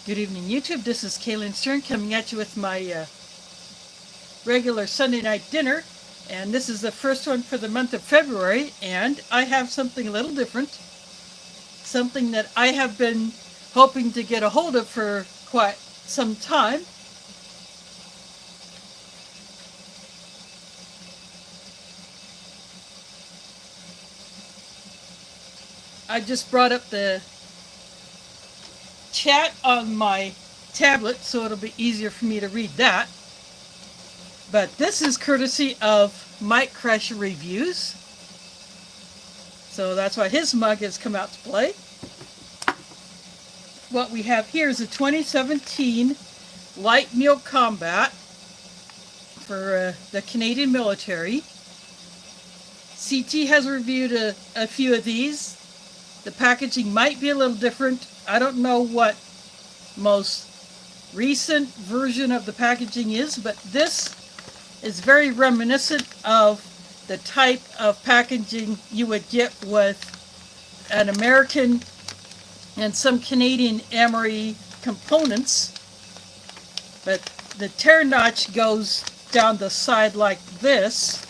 Good evening, YouTube. This is Kaylin Stern coming at you with my regular Sunday night dinner. And this is the first one for the month of February. And I have something a little different. Something that I have been hoping to get a hold of for quite some time. I just brought up the chat on my tablet so it'll be easier for me to read that. But this is courtesy of Mike Crusher Reviews. So that's why his mug has come out to play. What we have here is a 2017 Light Meal Combat for the Canadian military. CT has reviewed a few of these. The packaging might be a little different. I don't know what most recent version of the packaging is, but this is very reminiscent of the type of packaging you would get with an American and some Canadian Emery components. But the tear notch goes down the side like this.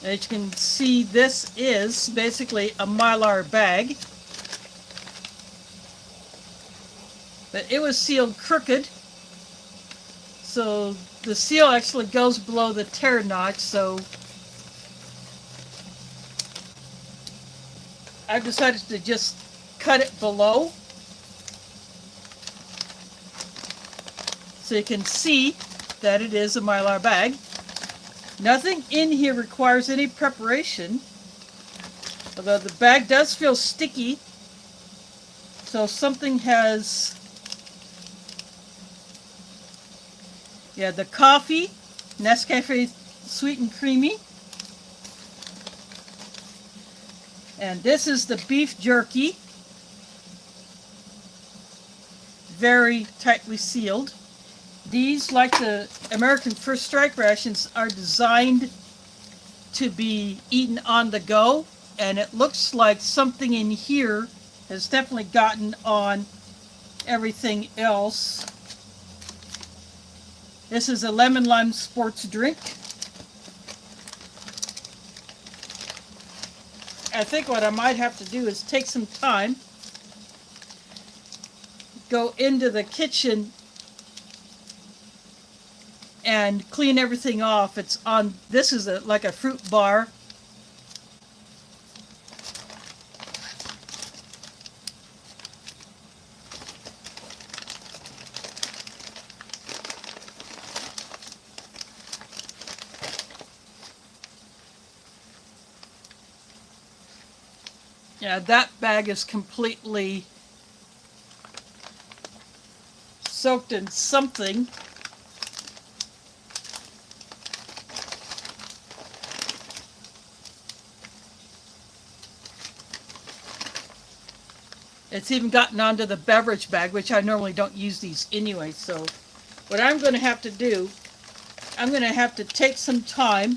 As you can see, this is basically a Mylar bag. But it was sealed crooked. So the seal actually goes below the tear notch. So I've decided to just cut it below. So you can see that it is a Mylar bag. Nothing in here requires any preparation, although the bag does feel sticky, so something has, the coffee, Nescafe Sweet and Creamy, and this is the beef jerky, very tightly sealed. These, like the American First Strike rations, are designed to be eaten on the go, and it looks like something in here has definitely gotten on everything else. This is a lemon lime sports drink. I think what I might have to do is take some time, go into the kitchen and clean everything off. It's on, this is like a fruit bar. Yeah, that bag is completely soaked in something. It's even gotten onto the beverage bag, which I normally don't use these anyway. So what I'm going to have to do, I'm going to have to take some time,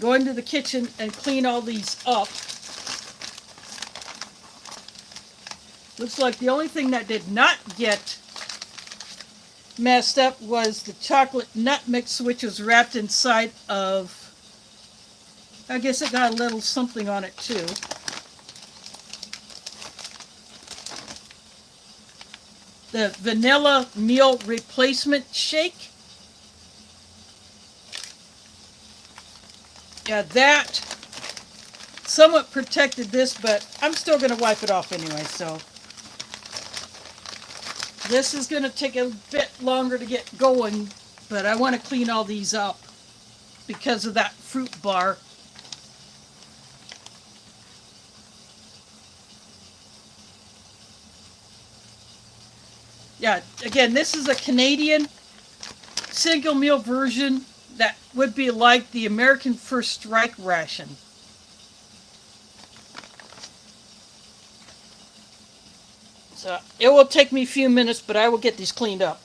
go into the kitchen and clean all these up. Looks like the only thing that did not get messed up was the chocolate nut mix, which was wrapped inside of, I guess it got a little something on it too. The vanilla meal replacement shake. Yeah, that somewhat protected this, but I'm still going to wipe it off anyway, so. This is going to take a bit longer to get going, but I want to clean all these up because of that fruit bar. Yeah, again, this is a Canadian single meal version that would be like the American First Strike ration. So it will take me a few minutes, but I will get these cleaned up.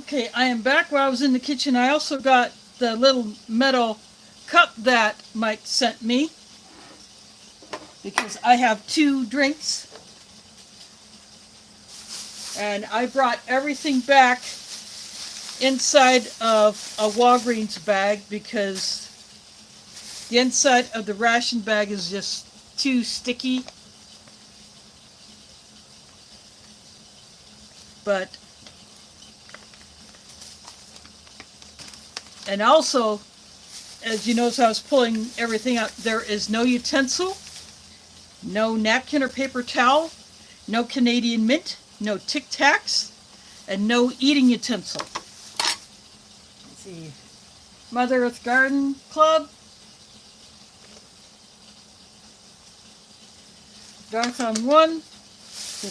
Okay, I am back. While I was in the kitchen, I also got the little metal cup that Mike sent me because I have 2 drinks. And I brought everything back inside of a Walgreens bag because the inside of the ration bag is just too sticky. But, and also, as you notice, I was pulling everything out. There is no utensil, no napkin or paper towel, no Canadian mint, no Tic Tacs, and no eating utensil. Let's see. Mother Earth Garden Club. Darthon 1.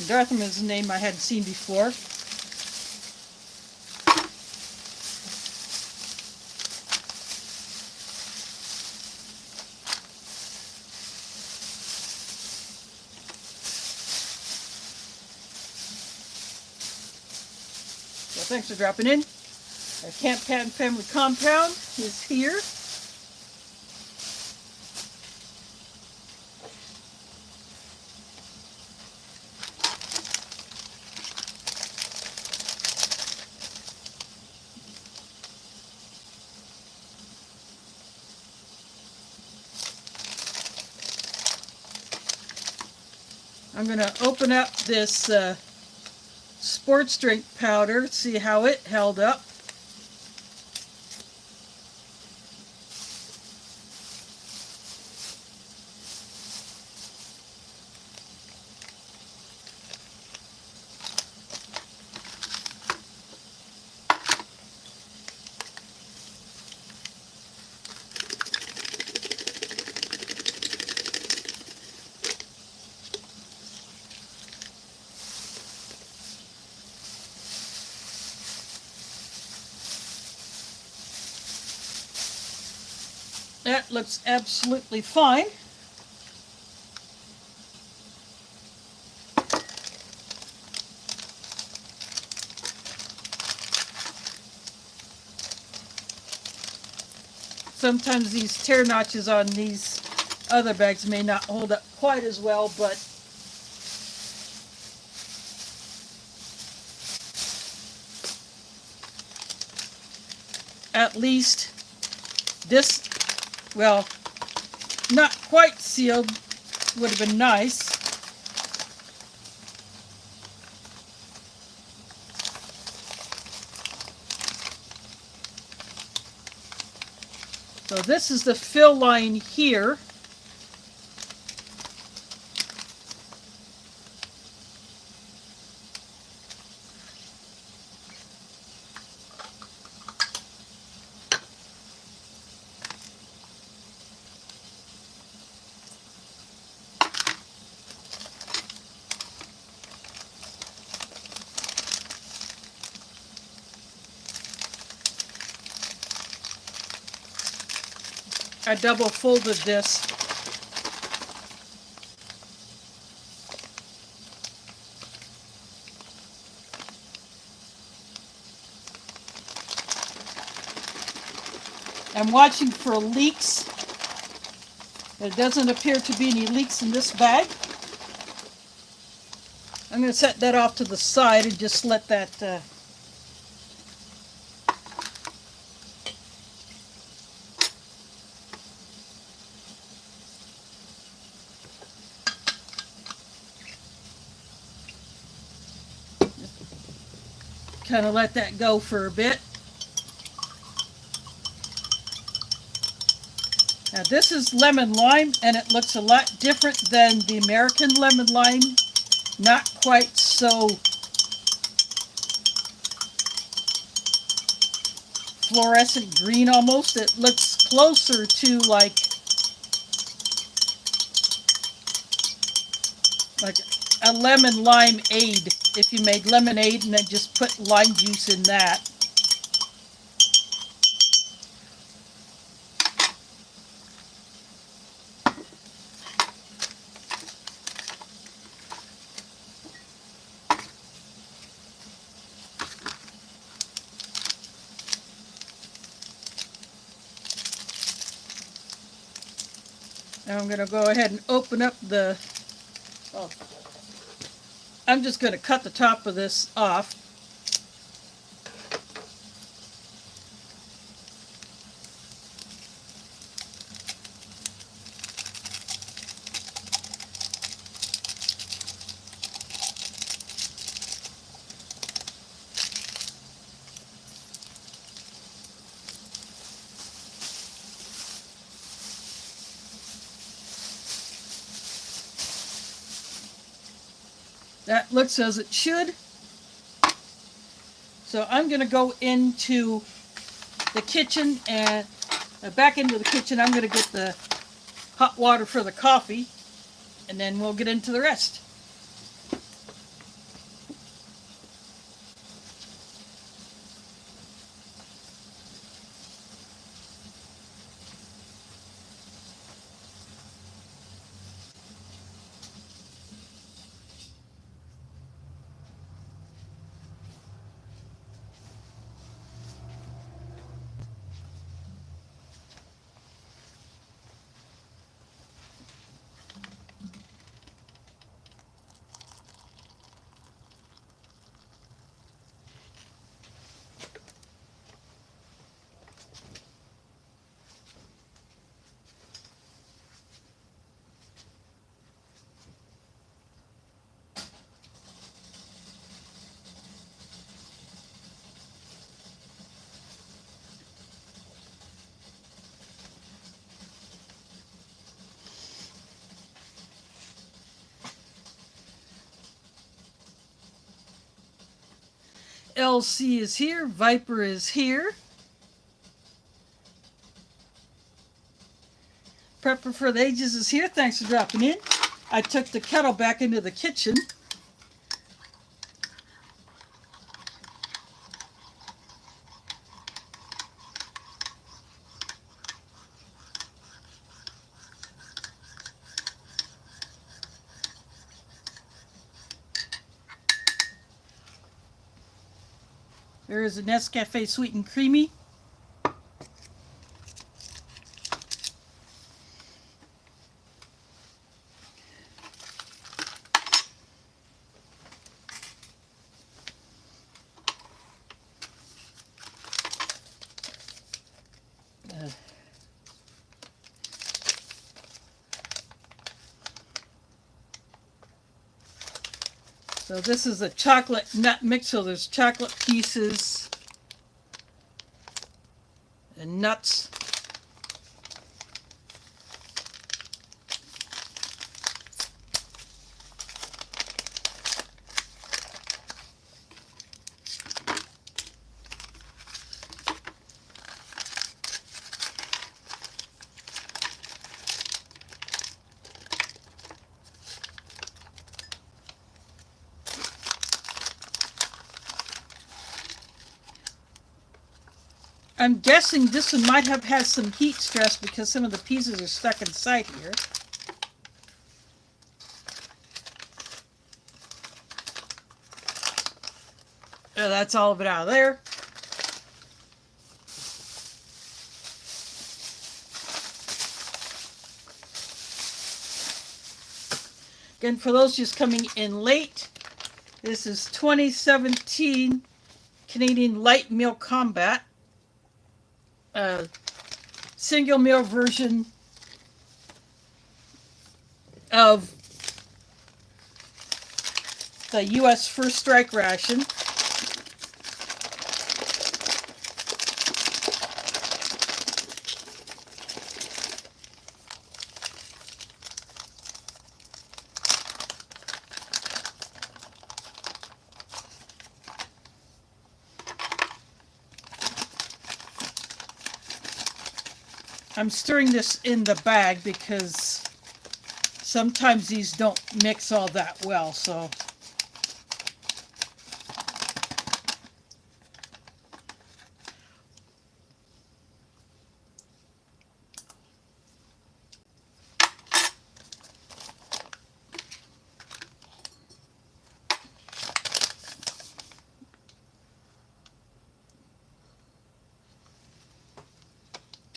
Darthon is a name I hadn't seen before. So thanks for dropping in. Our Camp Patton Family Compound is here. I'm going to open up this sports drink powder, see how it held up. That looks absolutely fine. Sometimes these tear notches on these other bags may not hold up quite as well, but at least this, well, not quite sealed would have been nice. So this is the fill line here. I double folded this. I'm watching for leaks. There doesn't appear to be any leaks in this bag. I'm going to set that off to the side and just let that kind of let that go for a bit. Now this is lemon lime, and it looks a lot different than the American lemon lime. Not quite so fluorescent green almost. It looks closer to like a lemon limeade. If you made lemonade and then just put lime juice in that. Now I'm going to go ahead and open up the, well, I'm just going to cut the top of this off. That looks as it should. So I'm going to go into the kitchen and back into the kitchen. I'm going to get the hot water for the coffee, and then we'll get into the rest. LC is here, Viper is here. Prepper for the Ages is here. Thanks for dropping in. I took the kettle back into the kitchen. There is a Nescafe Sweet and Creamy. So this is a chocolate nut mix, so there's chocolate pieces and nuts. I'm guessing this one might have had some heat stress because some of the pieces are stuck inside here. Oh, that's all of it out of there. Again, for those just coming in late, this is 2017 Canadian Light Meal Combat. Single meal version of the US First Strike ration. I'm stirring this in the bag because sometimes these don't mix all that well, so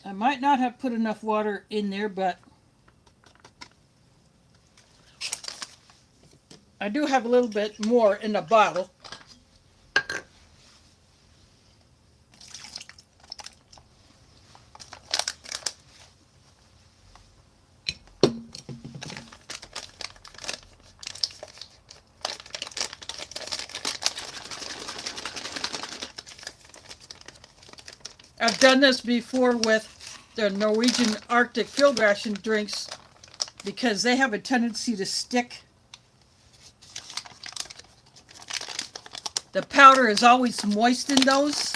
I might not have put enough water in there, but I do have a little bit more in the bottle. I've done this before with the Norwegian Arctic field ration drinks because they have a tendency to stick. The powder is always moist in those.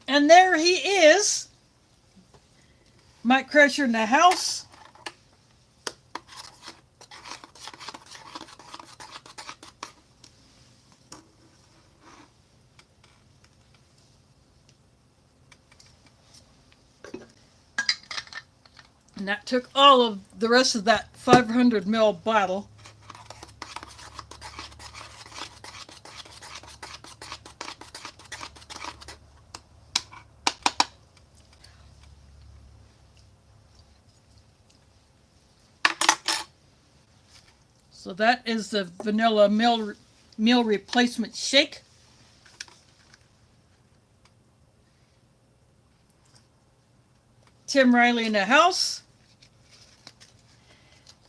And there he is, Mike Crusher in the house. And that took all of the rest of that 500 ml bottle. So that is the vanilla meal replacement shake. Tim Riley in the house.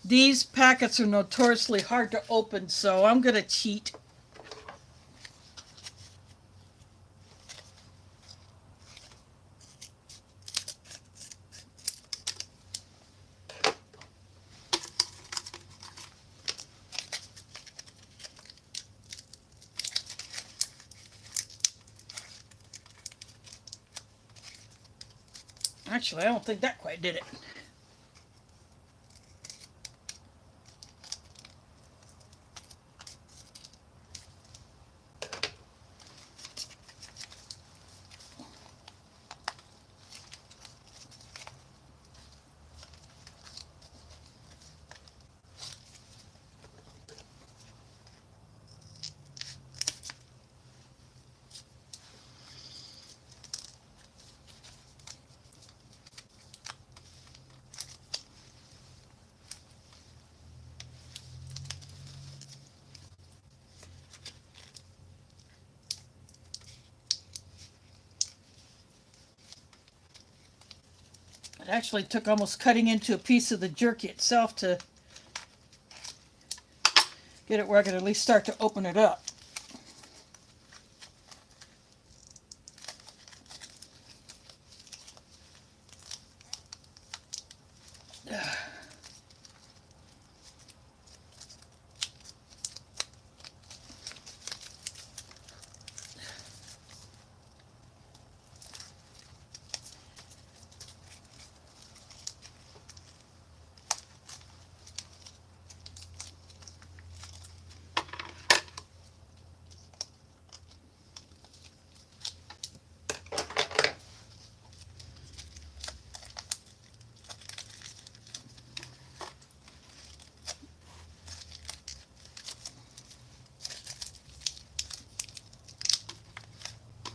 These packets are notoriously hard to open, so I'm going to cheat. Actually, I don't think that quite did it. It actually took almost cutting into a piece of the jerky itself to get it where I could at least start to open it up.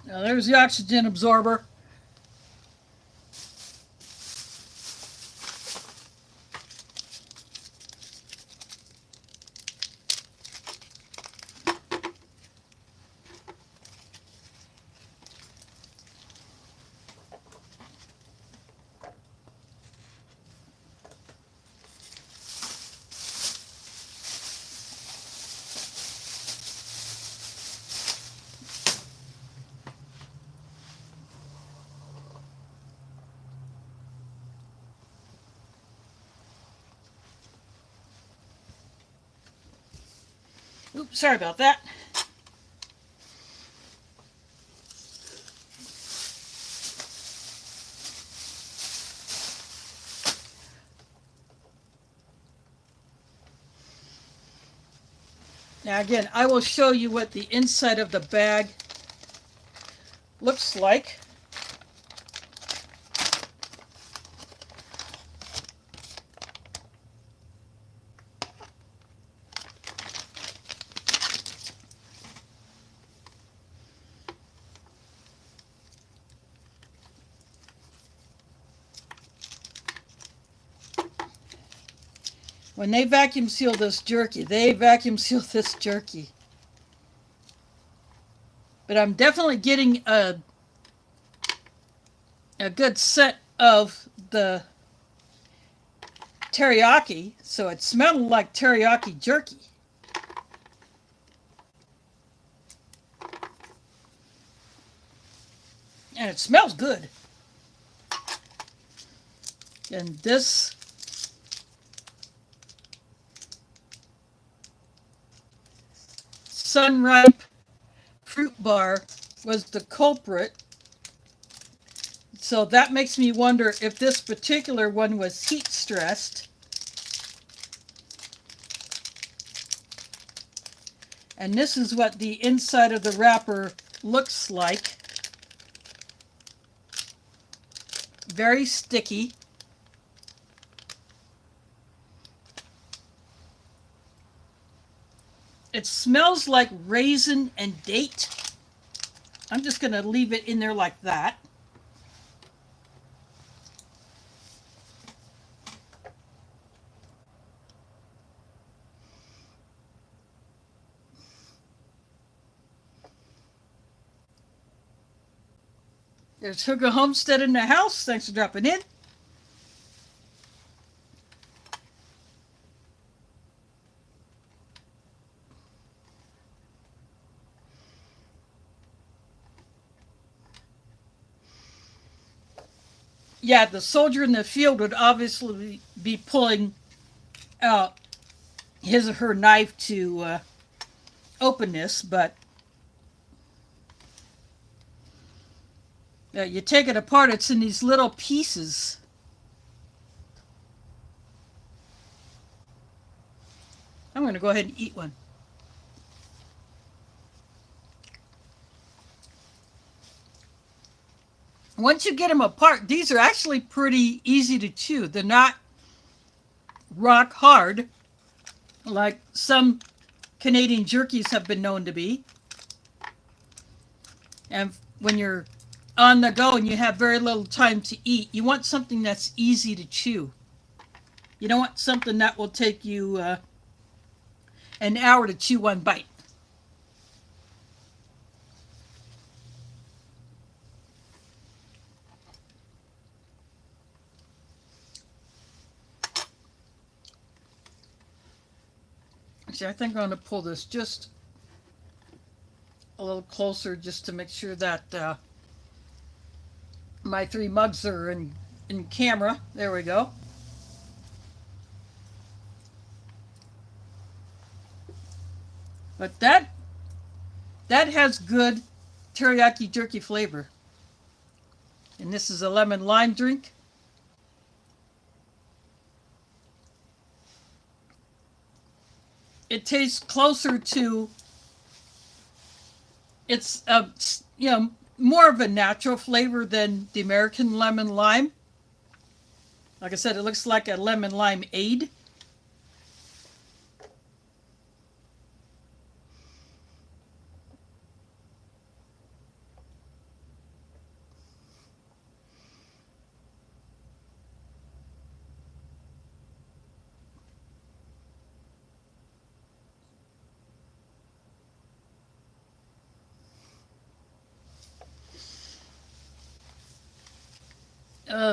Now there's the oxygen absorber. Oops, sorry about that. Now again, I will show you what the inside of the bag looks like. When they vacuum seal this jerky, they vacuum seal this jerky. But I'm definitely getting a good scent of the teriyaki, so it smelled like teriyaki jerky. And it smells good. And this Sunripe fruit bar was the culprit. So that makes me wonder if this particular one was heat stressed. And this is what the inside of the wrapper looks like. Very sticky. It smells like raisin and date. I'm just going to leave it in there like that. There's Hooker Homestead in the house. Thanks for dropping in. Yeah, the soldier in the field would obviously be pulling out his or her knife to open this, but you take it apart, it's in these little pieces. I'm going to go ahead and eat one. Once you get them apart, these are actually pretty easy to chew. They're not rock hard like some Canadian jerkies have been known to be. And when you're on the go and you have very little time to eat, you want something that's easy to chew. You don't want something that will take you an hour to chew one bite. Actually, I think I'm going to pull this just a little closer just to make sure that my three mugs are in camera. There we go. But that has good teriyaki jerky flavor. And this is a lemon lime drink. It tastes closer to, it's more of a natural flavor than the American lemon lime. Like I said, it looks like a lemon lime aid.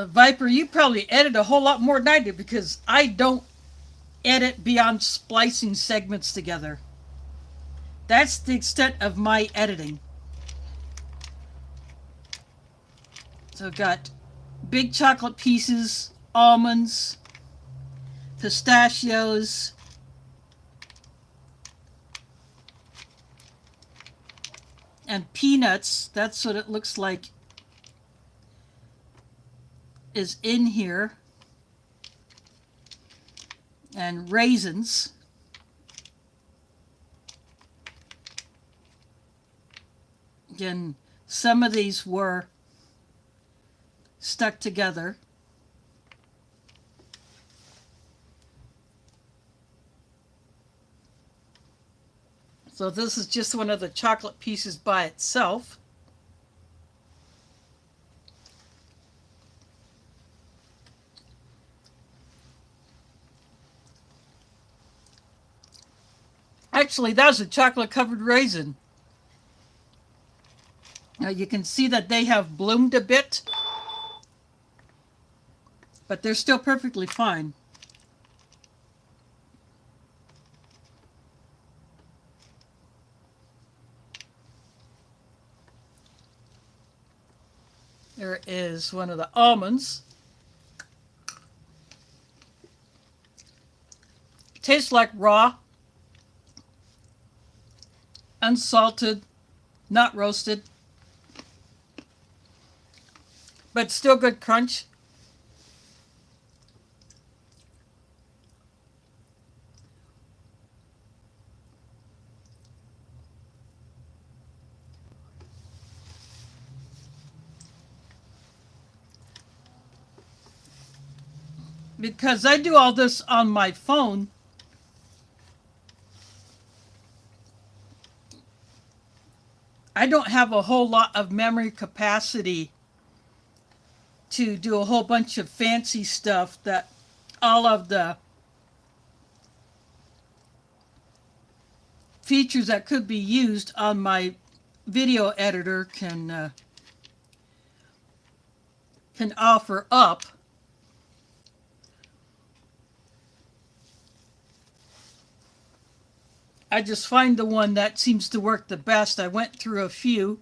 Viper, you probably edit a whole lot more than I do because I don't edit beyond splicing segments together. That's the extent of my editing. So I've got big chocolate pieces, almonds, pistachios, and peanuts. That's what it looks like is in here, and raisins. Again, some of these were stuck together. So this is just one of the chocolate pieces by itself. Actually, that was a chocolate covered raisin. Now you can see that they have bloomed a bit, but they're still perfectly fine. There is one of the almonds. Tastes like raw, unsalted, not roasted, but still good crunch. Because I do all this on my phone, I don't have a whole lot of memory capacity to do a whole bunch of fancy stuff that all of the features that could be used on my video editor can offer up. I just find the one that seems to work the best. I went through a few,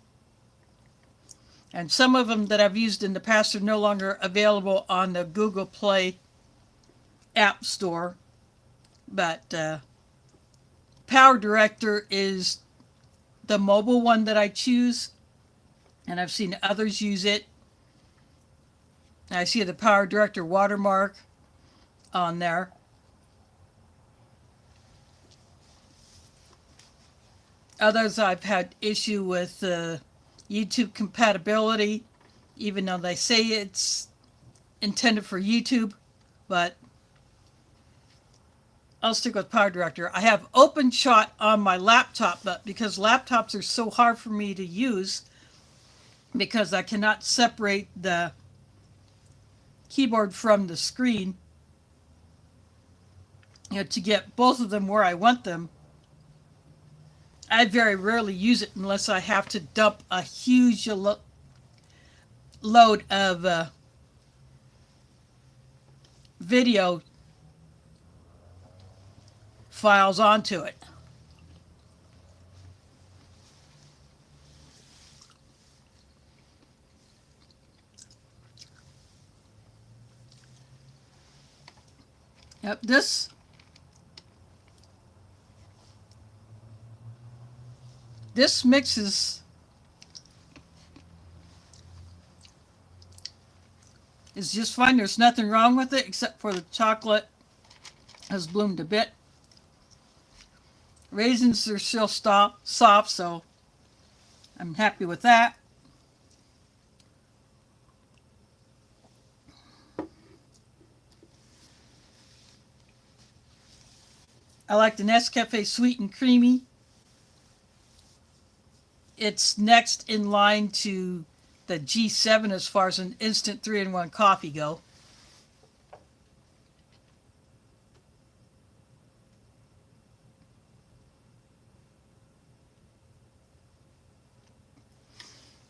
and some of them that I've used in the past are no longer available on the Google Play App Store. But Power Director is the mobile one that I choose, and I've seen others use it. I see the Power Director watermark on there. Others I've had issue with YouTube compatibility, even though they say it's intended for YouTube, but I'll stick with Power Director. I have OpenShot on my laptop, but because laptops are so hard for me to use, because I cannot separate the keyboard from the screen, to get both of them where I want them, I very rarely use it unless I have to dump a huge load of video files onto it. Yep, this mix is just fine. There's nothing wrong with it except for the chocolate has bloomed a bit. Raisins are still soft, so I'm happy with that. I like the Nescafe Sweet and Creamy. It's next in line to the G7 as far as an instant 3-in-1 coffee go.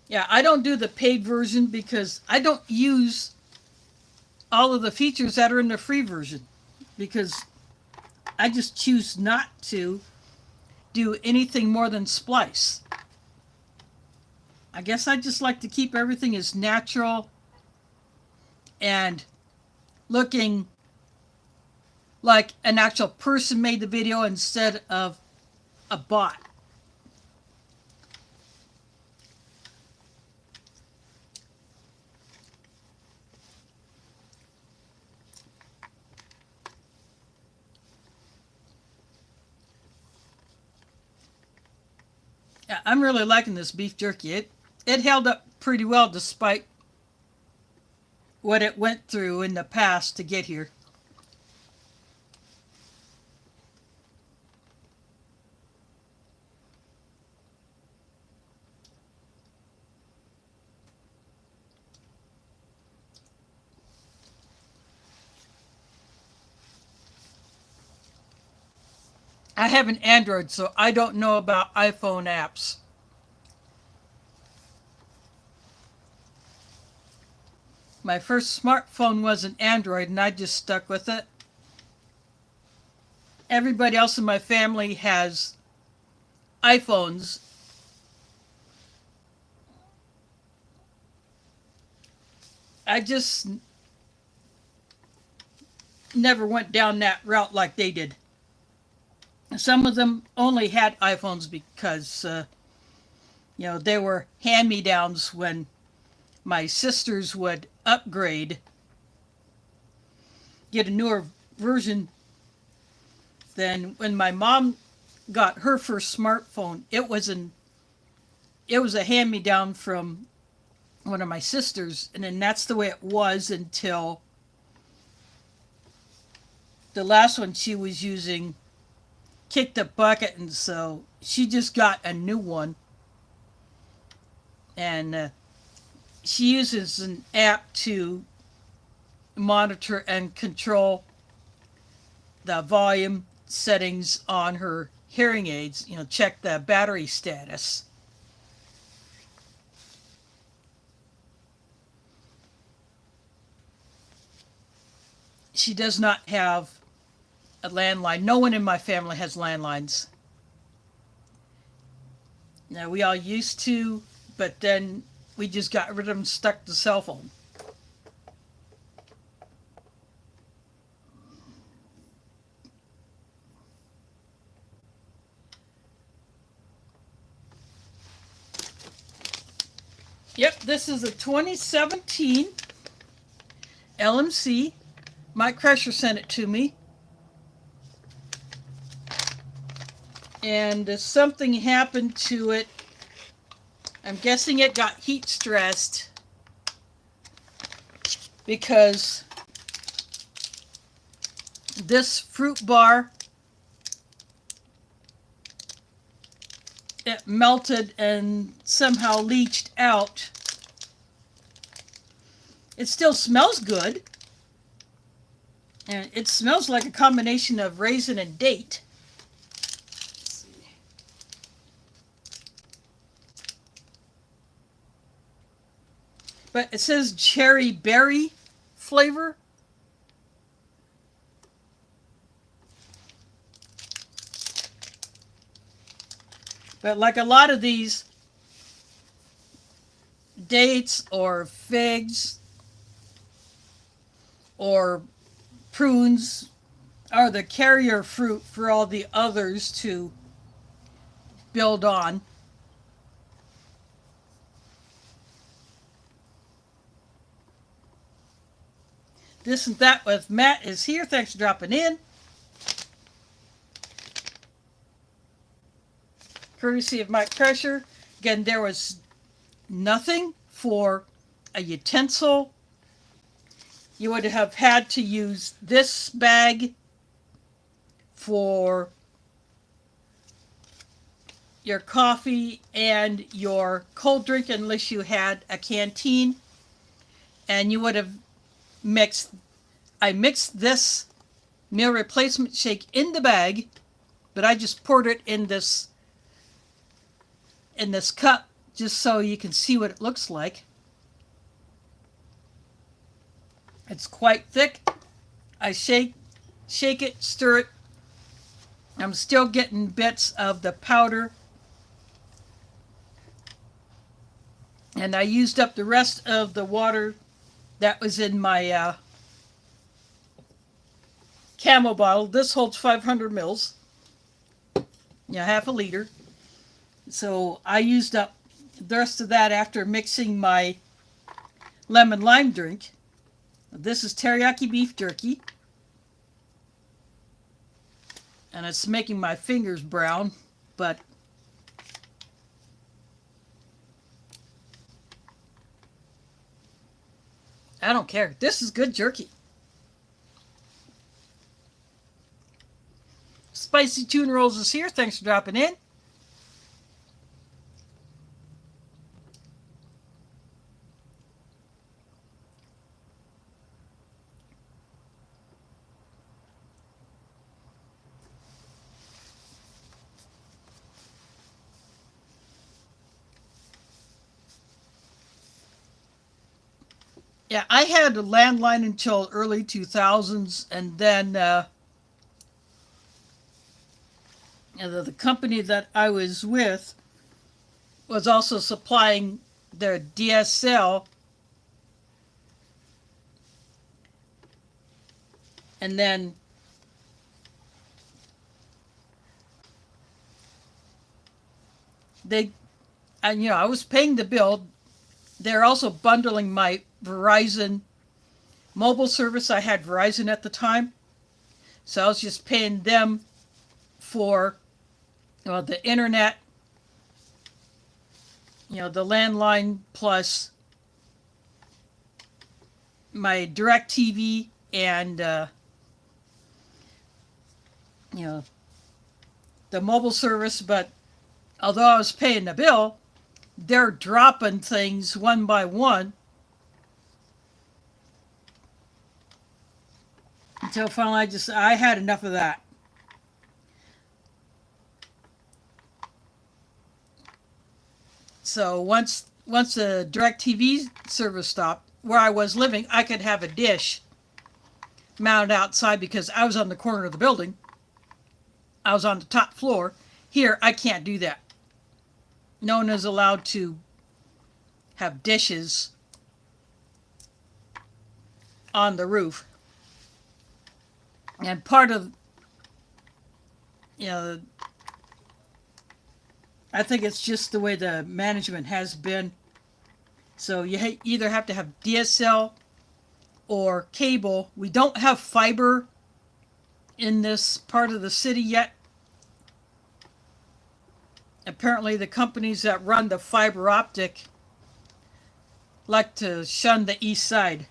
Yeah, I don't do the paid version because I don't use all of the features that are in the free version, because I just choose not to do anything more than splice. I guess I just like to keep everything as natural and looking like an actual person made the video instead of a bot. Yeah, I'm really liking this beef jerky. It held up pretty well despite what it went through in the past to get here. I have an Android, so I don't know about iPhone apps. My first smartphone was an Android, and I just stuck with it. Everybody else in my family has iPhones. I just never went down that route like they did. Some of them only had iPhones because, they were hand me downs when my sisters would upgrade, get a newer version. Then when my mom got her first smartphone, it was a hand me down from one of my sisters, and then that's the way it was until the last one she was using kicked the bucket, and so she just got a new one. And she uses an app to monitor and control the volume settings on her hearing aids, check the battery status. She does not have a landline. No one in my family has landlines. Now, we all used to, but then we just got rid of them, stuck to cell phone. Yep, this is a 2017 LMC. Mike Kresher sent it to me. And something happened to it. I'm guessing it got heat stressed because this fruit bar, it melted and somehow leached out. It still smells good. And it smells like a combination of raisin and date. But it says cherry berry flavor. But like a lot of these dates or figs or prunes are the carrier fruit for all the others to build on. This and That with Matt is here. Thanks for dropping in. Courtesy of Mike Kresher. Again, there was nothing for a utensil. You would have had to use this bag for your coffee and your cold drink unless you had a canteen. And you would have I mixed this meal replacement shake in the bag, but I just poured it in this cup just so you can see what it looks like. It's quite thick. I shake it, stir it. I'm still getting bits of the powder. And I used up the rest of the water that was in my Camel bottle. This holds 500 mils. Half a liter. So I used up the rest of that after mixing my lemon lime drink. This is teriyaki beef jerky. And it's making my fingers brown, but I don't care. This is good jerky. Spicy Tuna Rolls is here. Thanks for dropping in. Yeah, I had a landline until early 2000s, and then the company that I was with was also supplying their DSL, and then they, and I was paying the bill. They're also bundling my Verizon mobile service. I had Verizon at the time, so I was just paying them for the internet, the landline plus my direct TV and you know the mobile service. But although I was paying the bill, they're dropping things one by one until finally I had enough of that. So once the direct TV service stopped, where I was living, I could have a dish mounted outside because I was on the corner of the building. I was on the top floor. Here, I can't do that. No one is allowed to have dishes on the roof. And part of, you know, I think it's just the way the management has been. So you either have to have DSL or cable. We don't have fiber in this part of the city yet. Apparently, the companies that run the fiber optic like to shun the east side.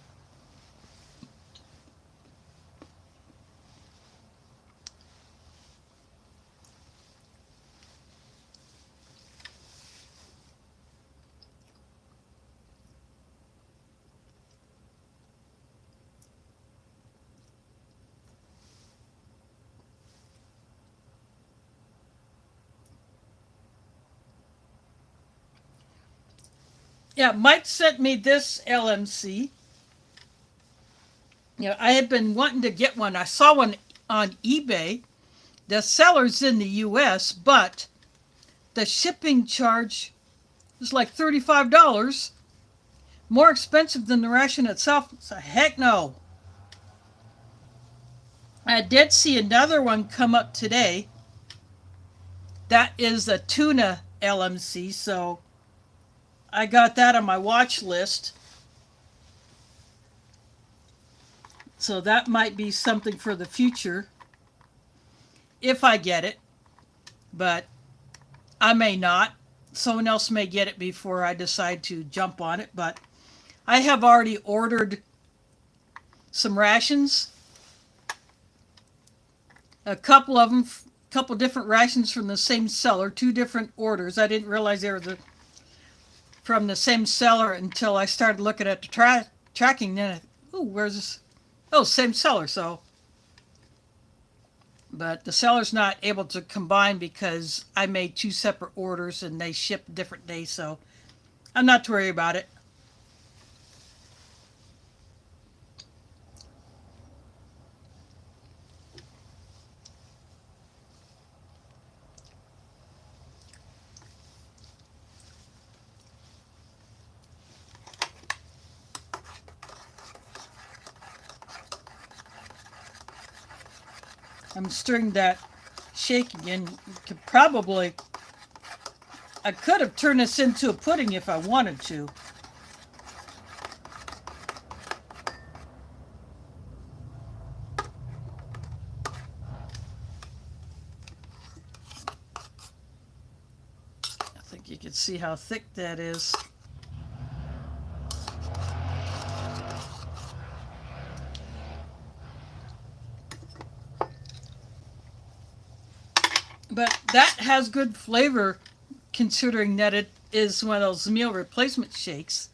Yeah, Mike sent me this LMC. I had been wanting to get one. I saw one on eBay. The seller's in the US, but the shipping charge is like $35, more expensive than the ration itself. So heck no. I did see another one come up today. That is a tuna LMC, so I got that on my watch list. So that might be something for the future if I get it, but I may not. Someone else may get it before I decide to jump on it, but I have already ordered some rations, a couple of them, couple different rations from the same seller, two different orders. I didn't realize they were from the same seller until I started looking at the tracking. Then, where's this? Oh, same seller. So, but the seller's not able to combine because I made two separate orders and they ship different days. So, I'm not to worry about it. I'm stirring that shake again. I could have turned this into a pudding if I wanted to. I think you can see how thick that is. But that has good flavor considering that it is one of those meal replacement shakes.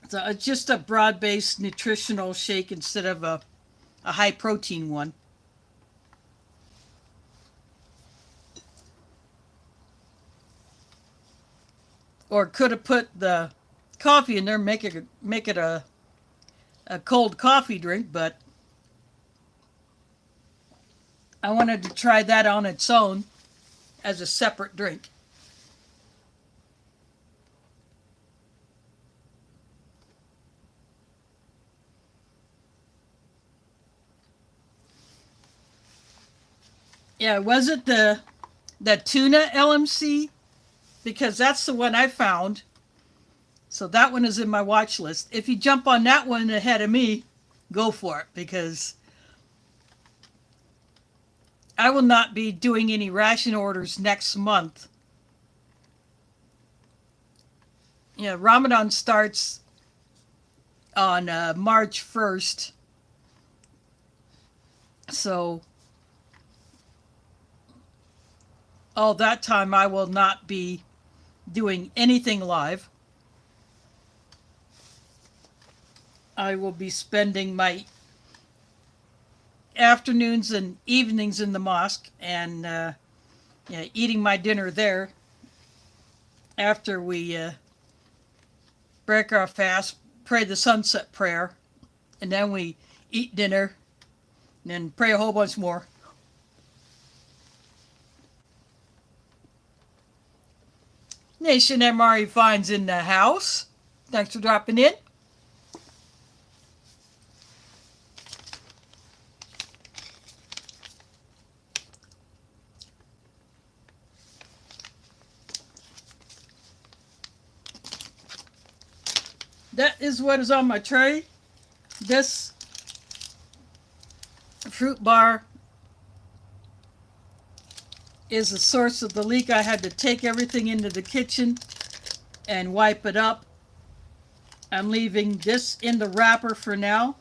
So it's just a broad-based nutritional shake instead of a high-protein one. Or could have put the coffee in there, make it a cold coffee drink, but I wanted to try that on its own as a separate drink. Yeah, was it the tuna LMC? Because that's the one I found. So that one is in my watch list. If you jump on that one ahead of me, go for it, because I will not be doing any ration orders next month. Yeah, Ramadan starts on March 1st. So all that time I will not be doing anything live. I will be spending my afternoons and evenings in the mosque and eating my dinner there after we break our fast, pray the sunset prayer, and then we eat dinner and then pray a whole bunch more. Nation MRE Finds in the house. Thanks for dropping in. That is what is on my tray. This fruit bar is the source of the leak. I had to take everything into the kitchen and wipe it up. I'm leaving this in the wrapper for now.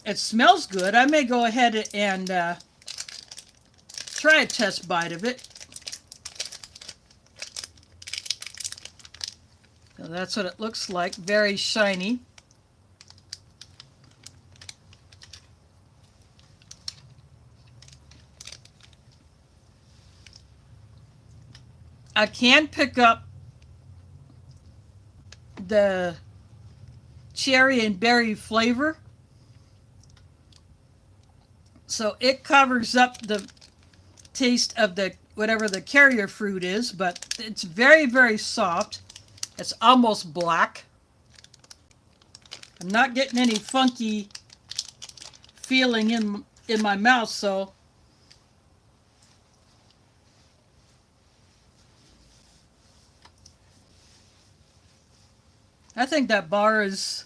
It smells good. I may go ahead and try a test bite of it. So that's what it looks like. Very shiny. I can pick up the cherry and berry flavor. So it covers up the taste of the whatever the carrier fruit is, but it's very, very soft. It's almost black. I'm not getting any funky feeling in my mouth, so I think that bar is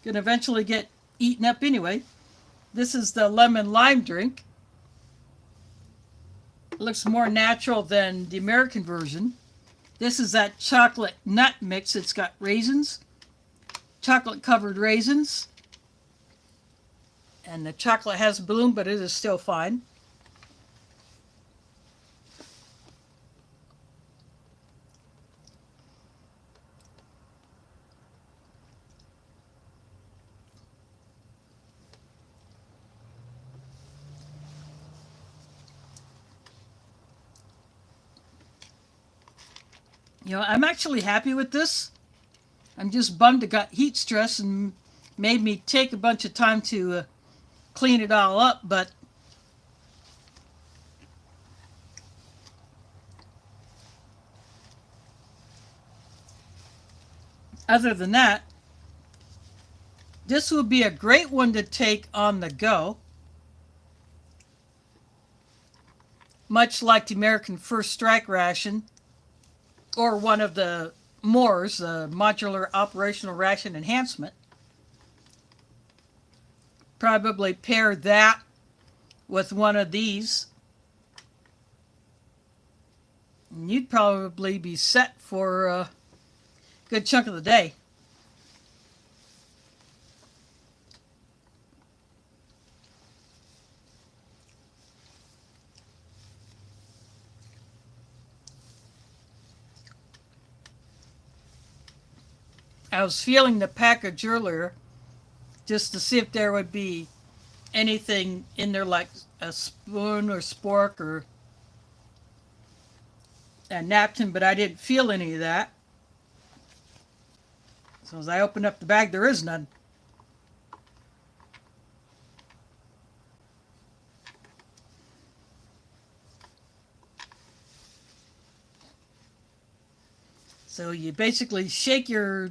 going to eventually get eaten up anyway. This is the lemon lime drink. It looks more natural than the American version. This is that chocolate nut mix. It's got raisins, chocolate covered raisins, and the chocolate has bloom, but it is still fine. You know, I'm actually happy with this. I'm just bummed it got heat stress and made me take a bunch of time to clean it all up, but other than that, this would be a great one to take on the go. Much like the American First Strike ration, or one of the MOREs, the Modular Operational Ration Enhancement. Probably pair that with one of these, and you'd probably be set for a good chunk of the day. I was feeling the package earlier just to see if there would be anything in there like a spoon or spork or a napkin, but I didn't feel any of that. So as I opened up the bag, there is none. So you basically shake your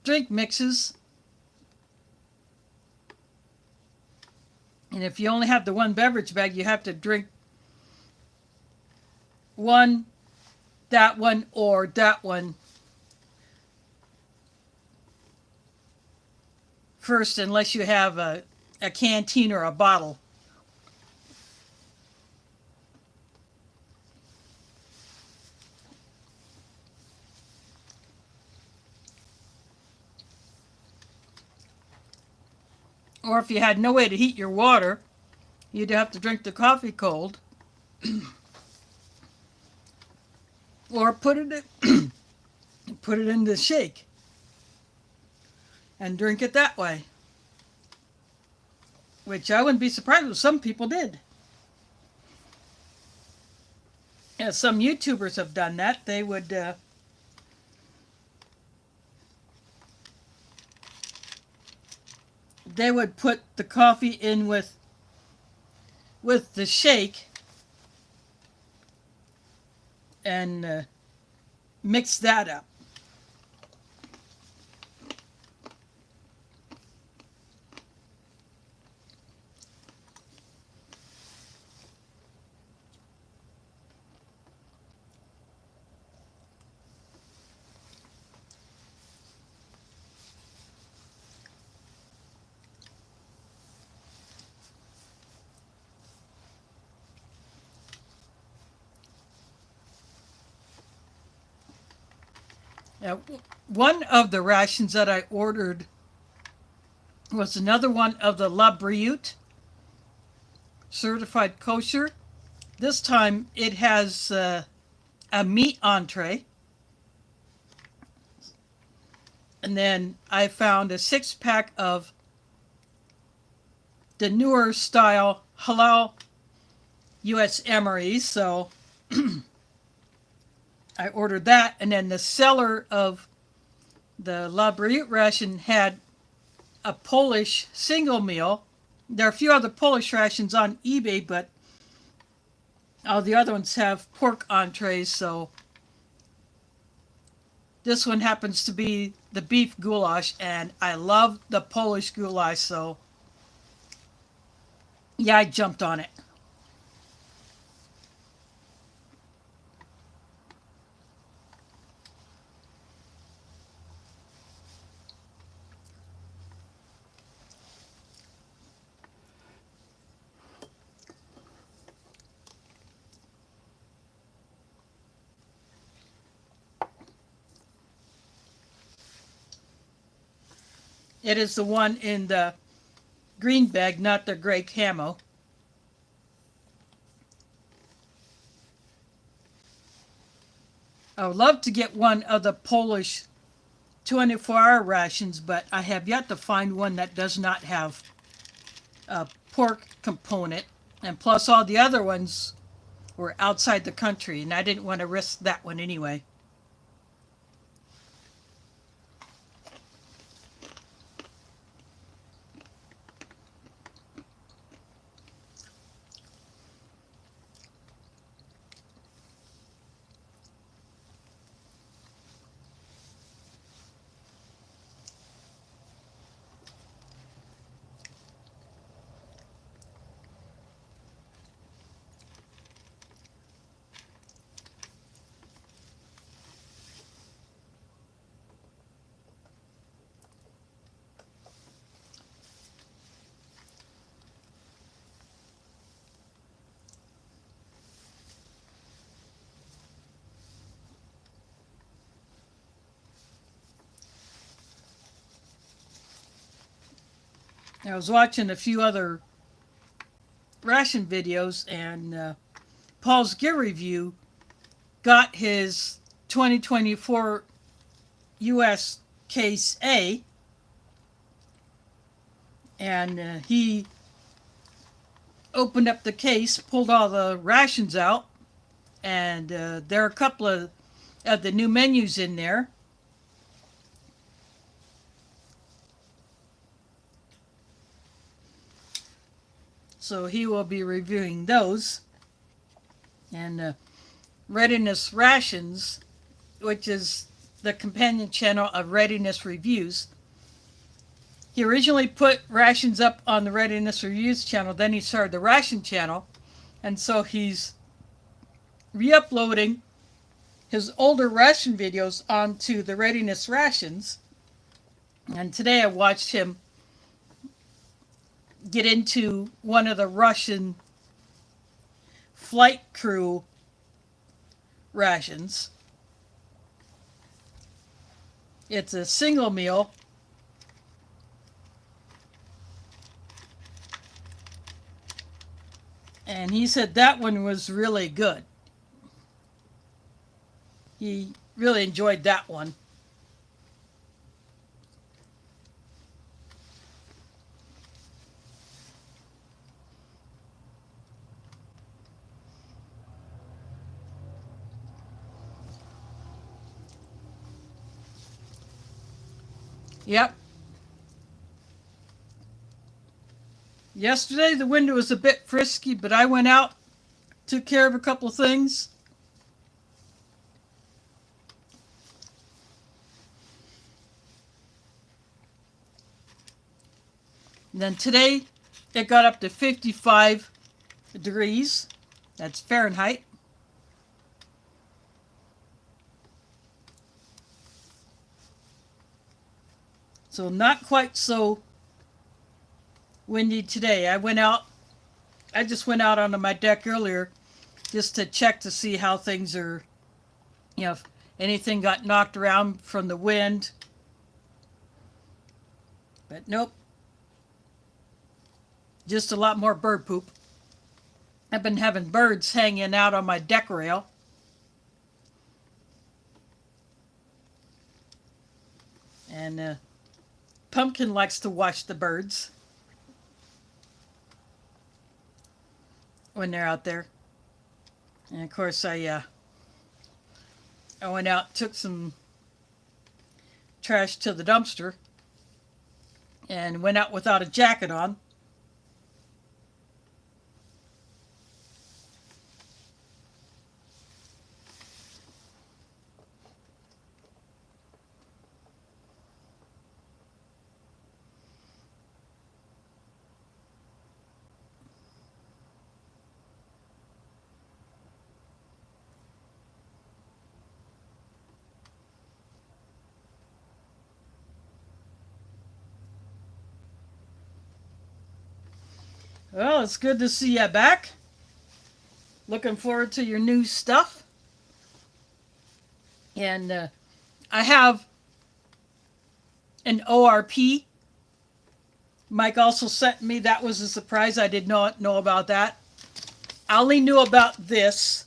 drink mixes, and if you only have the one beverage bag, you have to drink one, that one, or that one first, unless you have a canteen or a bottle. Or if you had no way to heat your water, you'd have to drink the coffee cold. Or put it in the shake and drink it that way. Which I wouldn't be surprised if some people did. Yeah, some YouTubers have done that. They would put the coffee in with the shake and mix that up. Now, one of the rations that I ordered was another one of the La Brioute certified kosher. This time it has a meat entree. And then I found a 6-pack of the newer style halal US MREs. So I ordered that, and then the seller of the La Brioute ration had a Polish single meal. There are a few other Polish rations on eBay, but all the other ones have pork entrees, so this one happens to be the beef goulash, and I love the Polish goulash, so yeah, I jumped on it. It is the one in the green bag, not the gray camo. I would love to get one of the Polish 24-hour rations, but I have yet to find one that does not have a pork component. And plus, all the other ones were outside the country, and I didn't want to risk that one anyway. I was watching a few other ration videos, and Paul's Gear Review got his 2024 US Case A, and he opened up the case, pulled all the rations out, And there are a couple of the new menus in there. So he will be reviewing those. And Readiness Rations, which is the companion channel of Readiness Reviews. He originally put rations up on the Readiness Reviews channel, then he started the Ration channel, and so he's re-uploading his older ration videos onto the Readiness Rations. And today I watched him get into one of the Russian flight crew rations. It's a single meal. And he said that one was really good. He really enjoyed that one. Yep. Yesterday the window was a bit frisky, but I went out, took care of a couple things. And then today it got up to 55 degrees. That's Fahrenheit. So not quite so windy today. I just went out onto my deck earlier just to check to see how things are, if anything got knocked around from the wind. But nope. Just a lot more bird poop. I've been having birds hanging out on my deck rail. And Pumpkin likes to watch the birds when they're out there. And of course I went out, took some trash to the dumpster, and went out without a jacket on. Well, it's good to see you back. Looking forward to your new stuff. And I have an ORP. Mike also sent me. That was a surprise. I did not know about that. I only knew about this.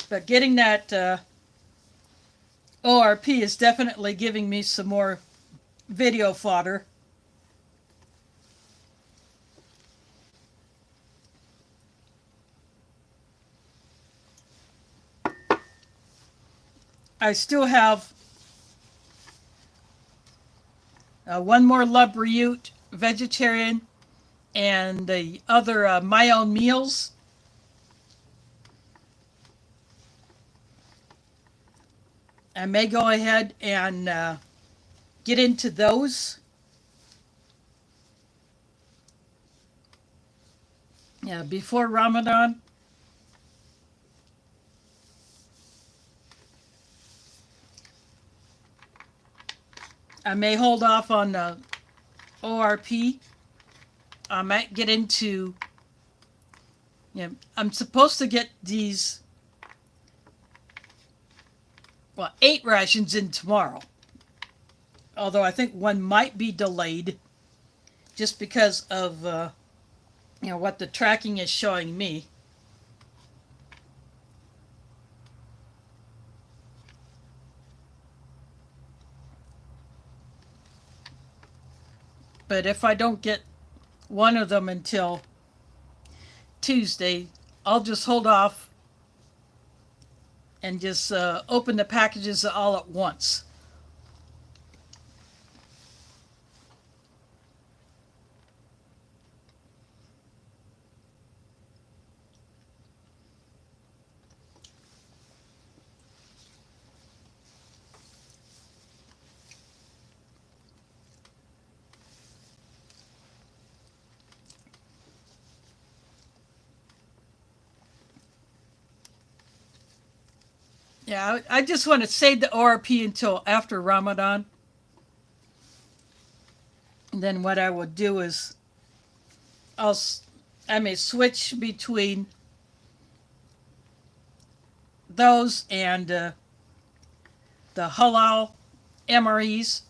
But getting that ORP is definitely giving me some more video fodder. I still have one more Love Reute vegetarian and the other My Own Meals. I may go ahead and get into those. Yeah, before Ramadan. I may hold off on the ORP. I might get into, I'm supposed to get these, 8 rations in tomorrow. Although I think one might be delayed just because of, what the tracking is showing me. But if I don't get one of them until Tuesday, I'll just hold off and just open the packages all at once. Yeah, I just want to save the ORP until after Ramadan. And then what I will do is I'll I may switch between those and the halal MREs.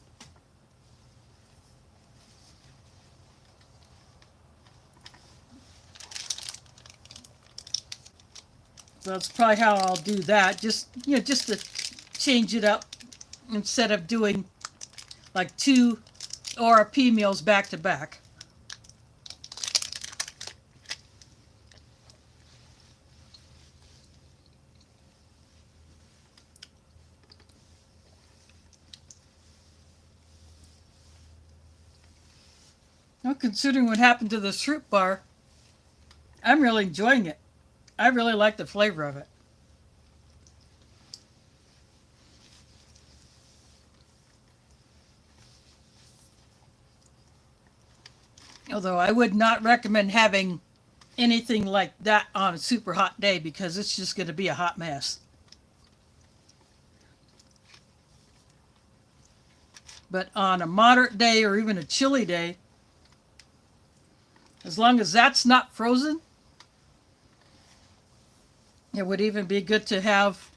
So that's probably how I'll do that. Just to change it up instead of doing like two ORP meals back to back. Now, considering what happened to the fruit bar, I'm really enjoying it. I really like the flavor of it. Although I would not recommend having anything like that on a super hot day because it's just going to be a hot mess. But on a moderate day or even a chilly day, as long as that's not frozen, it would even be good to have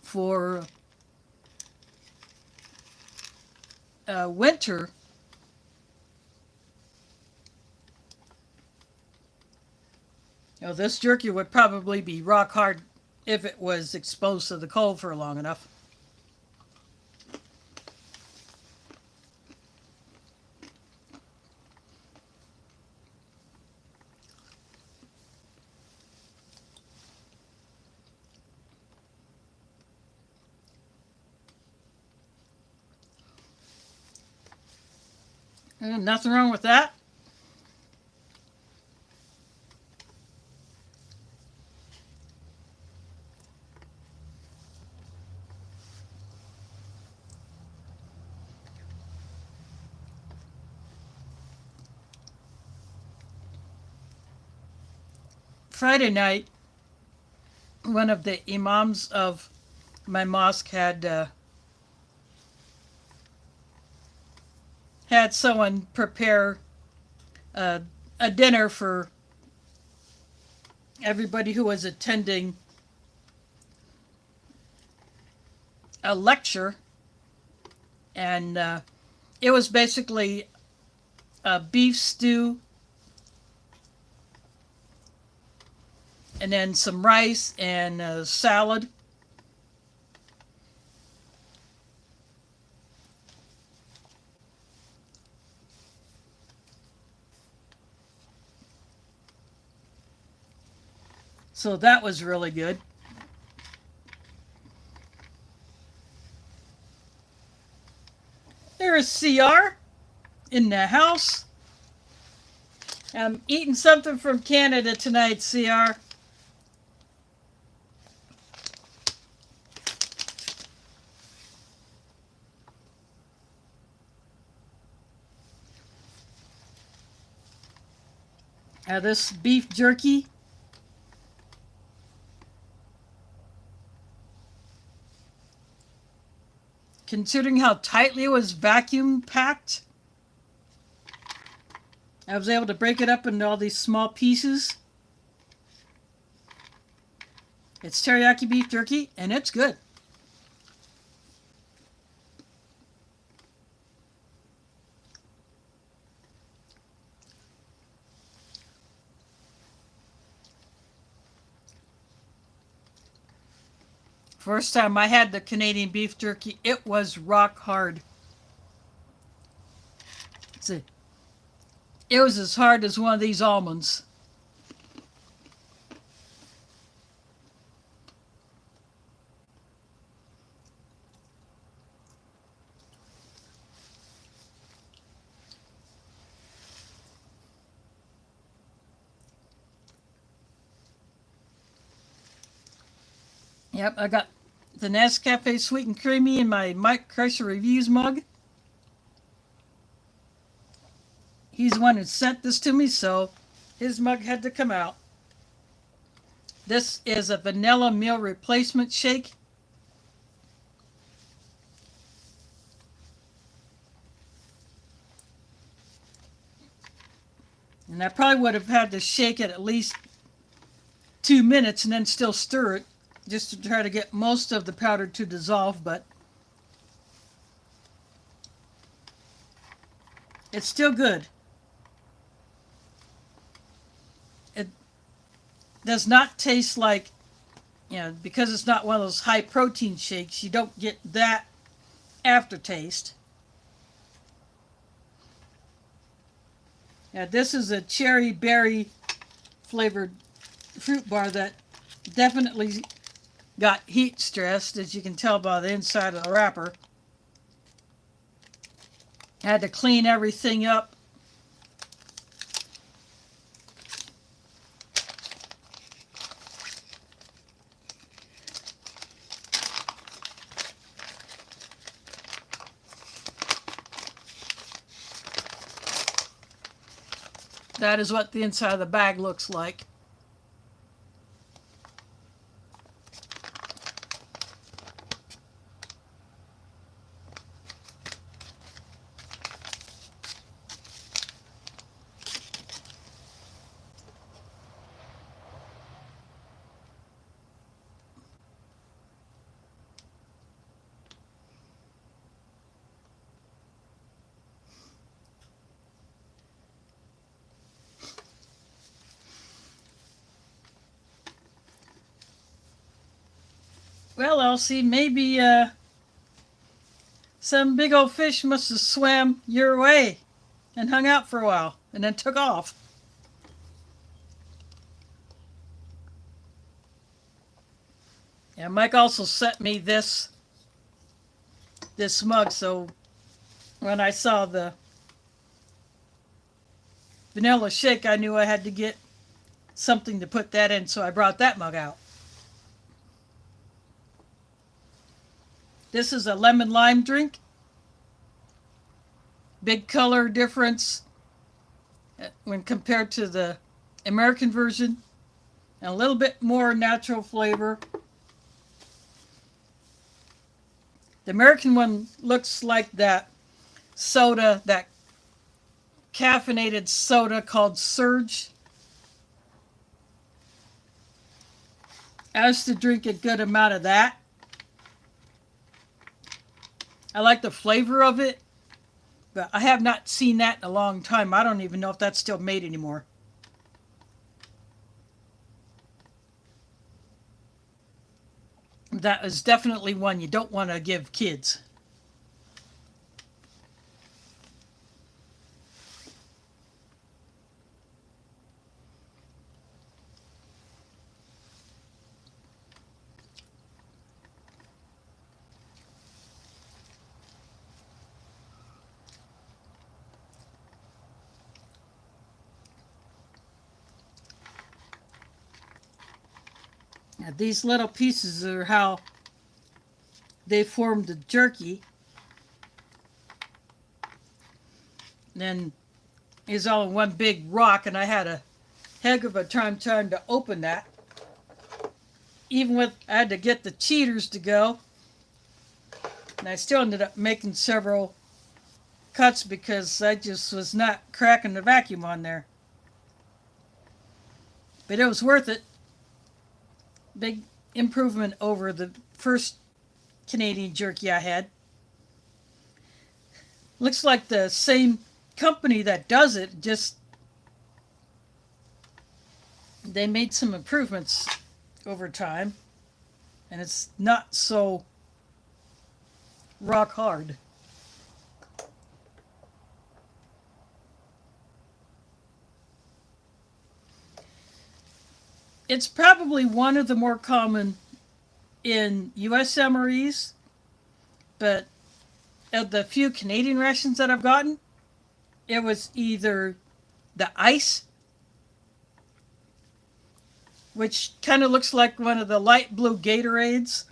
for winter. This jerky would probably be rock hard if it was exposed to the cold for long enough. And nothing wrong with that. Friday night, one of the imams of my mosque had someone prepare a dinner for everybody who was attending a lecture, and it was basically a beef stew and then some rice and a salad. So that was really good. There is CR in the house. I'm eating something from Canada tonight, CR. This beef jerky. Considering how tightly it was vacuum packed, I was able to break it up into all these small pieces. It's teriyaki beef jerky, and it's good. First time I had the Canadian beef jerky, it was rock hard. It was as hard as one of these almonds. Yep, I got the Nescafe Sweet and Creamy in my Mike Kreischer Reviews mug. He's the one who sent this to me, so his mug had to come out. This is a vanilla meal replacement shake. And I probably would have had to shake it at least 2 minutes and then still stir it just to try to get most of the powder to dissolve, but it's still good. It does not taste like, because it's not one of those high protein shakes, you don't get that aftertaste. Yeah, this is a cherry berry flavored fruit bar that definitely got heat stressed, as you can tell by the inside of the wrapper. I had to clean everything up. That is what the inside of the bag looks like. Well, Elsie, maybe some big old fish must have swam your way and hung out for a while and then took off. Yeah, Mike also sent me this mug, so when I saw the vanilla shake, I knew I had to get something to put that in, so I brought that mug out. This is a lemon lime drink. Big color difference when compared to the American version, and a little bit more natural flavor. The American one looks like that soda, that caffeinated soda called Surge. I used to drink a good amount of that. I like the flavor of it, but I have not seen that in a long time. I don't even know if that's still made anymore. That is definitely one you don't want to give kids. Now, these little pieces are how they formed the jerky. And then it's all in one big rock, and I had a heck of a time trying to open that. Even with, I had to get the cheaters to go. And I still ended up making several cuts because I just was not cracking the vacuum on there. But it was worth it. Big improvement over the first Canadian jerky I had. Looks like the same company that does it, just they made some improvements over time, and it's not so rock hard. It's probably one of the more common in US MREs, but of the few Canadian rations that I've gotten, it was either the ice which kind of looks like one of the light blue Gatorades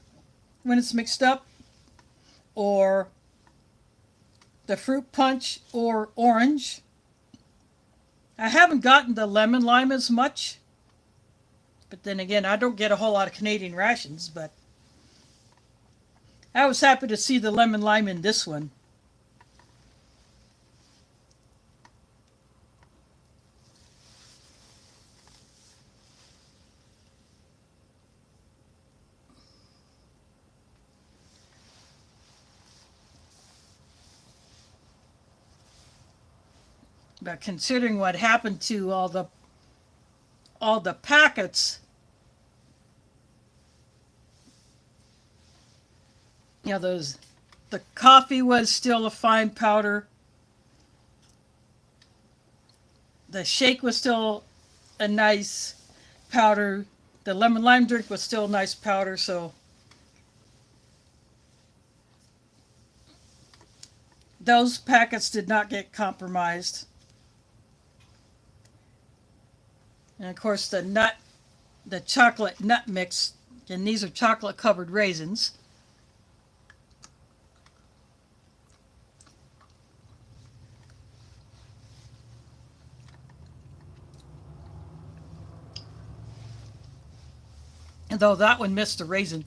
when it's mixed up, or the fruit punch or orange. I haven't gotten the lemon lime as much, but then again, I don't get a whole lot of Canadian rations, but I was happy to see the lemon lime in this one. But considering what happened to all the packets, those the coffee was still a fine powder. The shake was still a nice powder. The lemon lime drink was still a nice powder, so those packets did not get compromised. And of course the chocolate nut mix, and these are chocolate covered raisins. And though that one missed a raisin.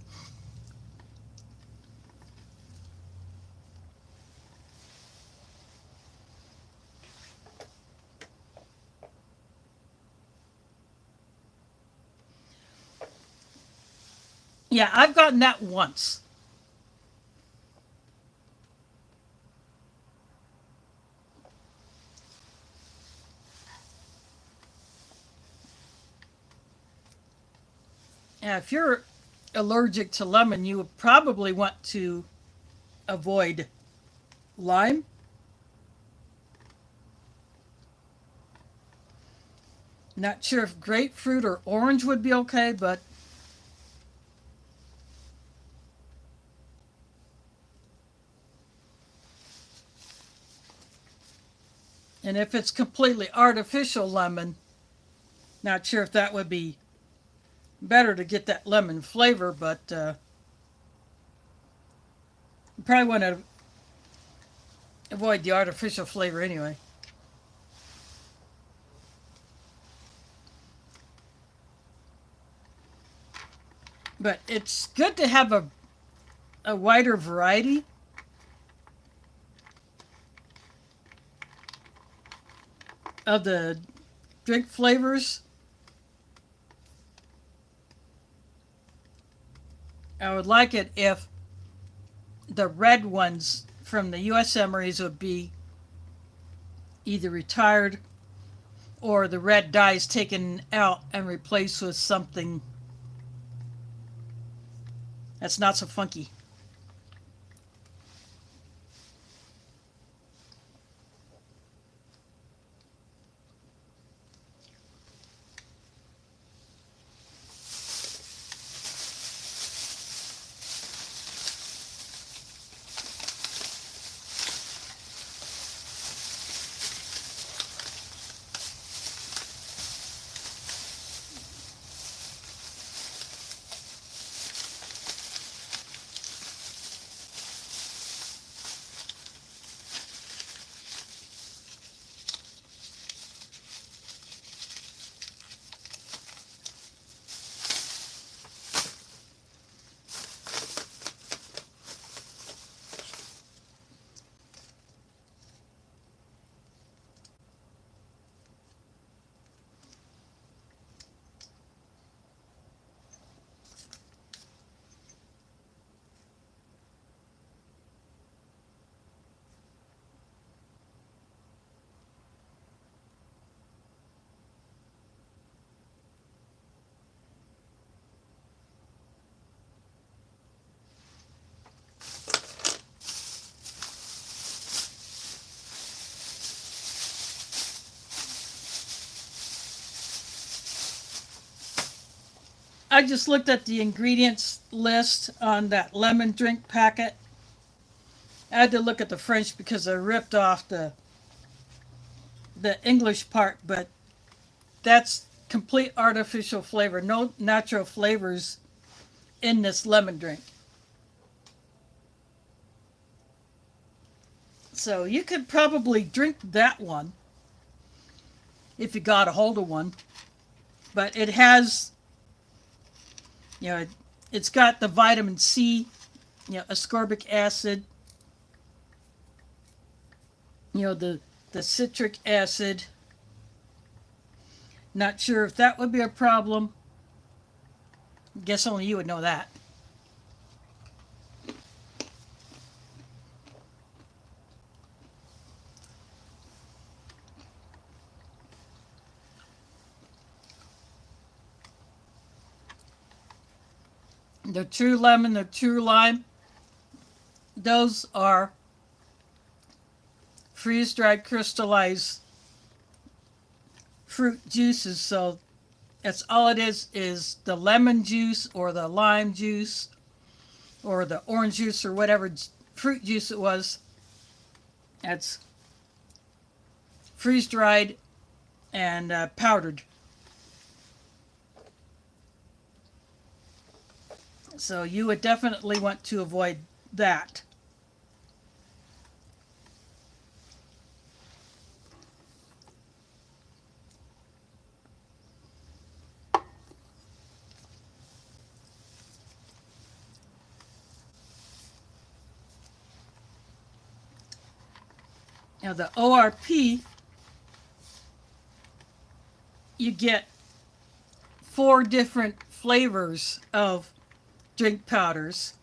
Yeah, I've gotten that once. Yeah, if you're allergic to lemon, you would probably want to avoid lime. Not sure if grapefruit or orange would be okay, but and if it's completely artificial lemon, not sure if that would be better to get that lemon flavor, but you probably want to avoid the artificial flavor anyway. But it's good to have a wider variety. Of the drink flavors. I would like it if the red ones from the US emeries would be either retired or the red dyes taken out and replaced with something that's not so funky. I just looked at the ingredients list on that lemon drink packet. I had to look at the French because I ripped off the English part, but that's complete artificial flavor, no natural flavors in this lemon drink. So you could probably drink that one if you got a hold of one. But it has, it's got the vitamin C, ascorbic acid, the citric acid. Not sure if that would be a problem. Guess only you would know that. The true lemon, the true lime, those are freeze-dried crystallized fruit juices. So that's all it is the lemon juice or the lime juice or the orange juice or whatever fruit juice it was. That's freeze-dried and powdered. So you would definitely want to avoid that. Now the ORP, you get 4 different flavors of drink powders,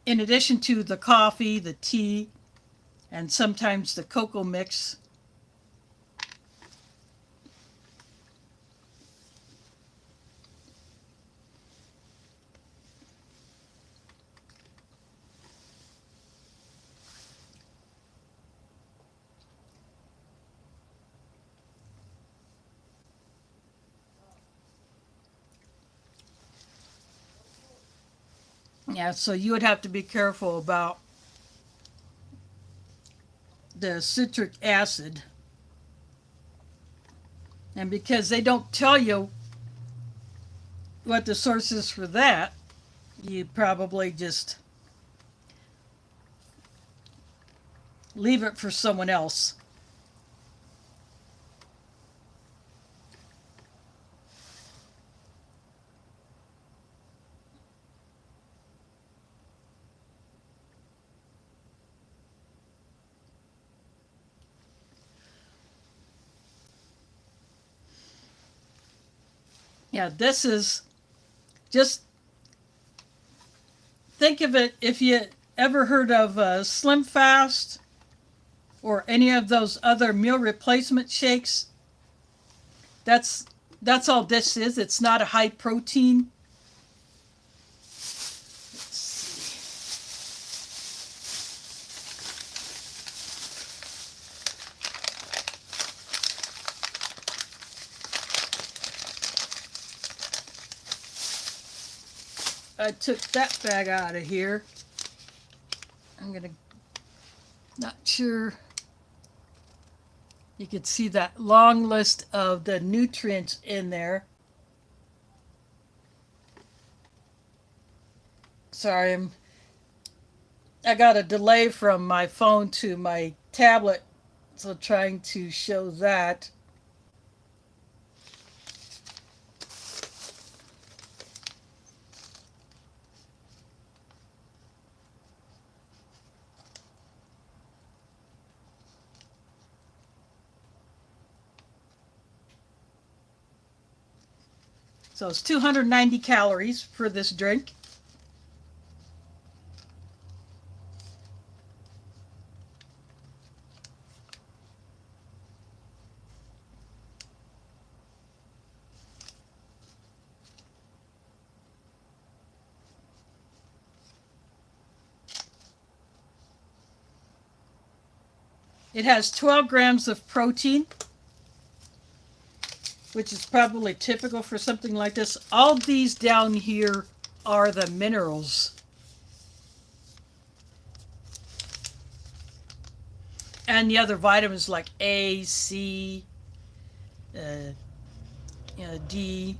in addition to the coffee, the tea, and sometimes the cocoa mix. Yeah, so you would have to be careful about the citric acid. And because they don't tell you what the source is for that, you probably just leave it for someone else. Yeah, this is just, think of it, if you ever heard of Slim Fast or any of those other meal replacement shakes, that's all this is. It's not a high protein. Let's see. I took that bag out of here. I'm gonna, not sure you could see that long list of the nutrients in there. Sorry, I got a delay from my phone to my tablet, so trying to show that. So it's 290 calories for this drink. It has 12 grams of protein, which is probably typical for something like this. All these down here are the minerals. And the other vitamins like A, C, uh, D.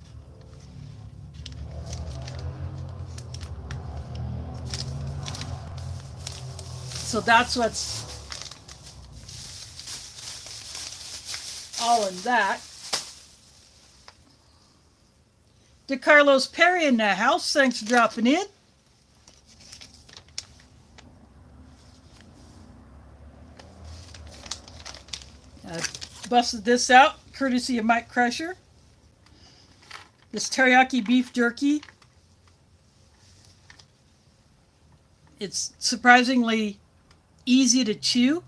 So that's what's all in that. DeCarlos Perry in the house. Thanks for dropping in. Busted this out courtesy of Mike Crusher. This teriyaki beef jerky. It's surprisingly easy to chew.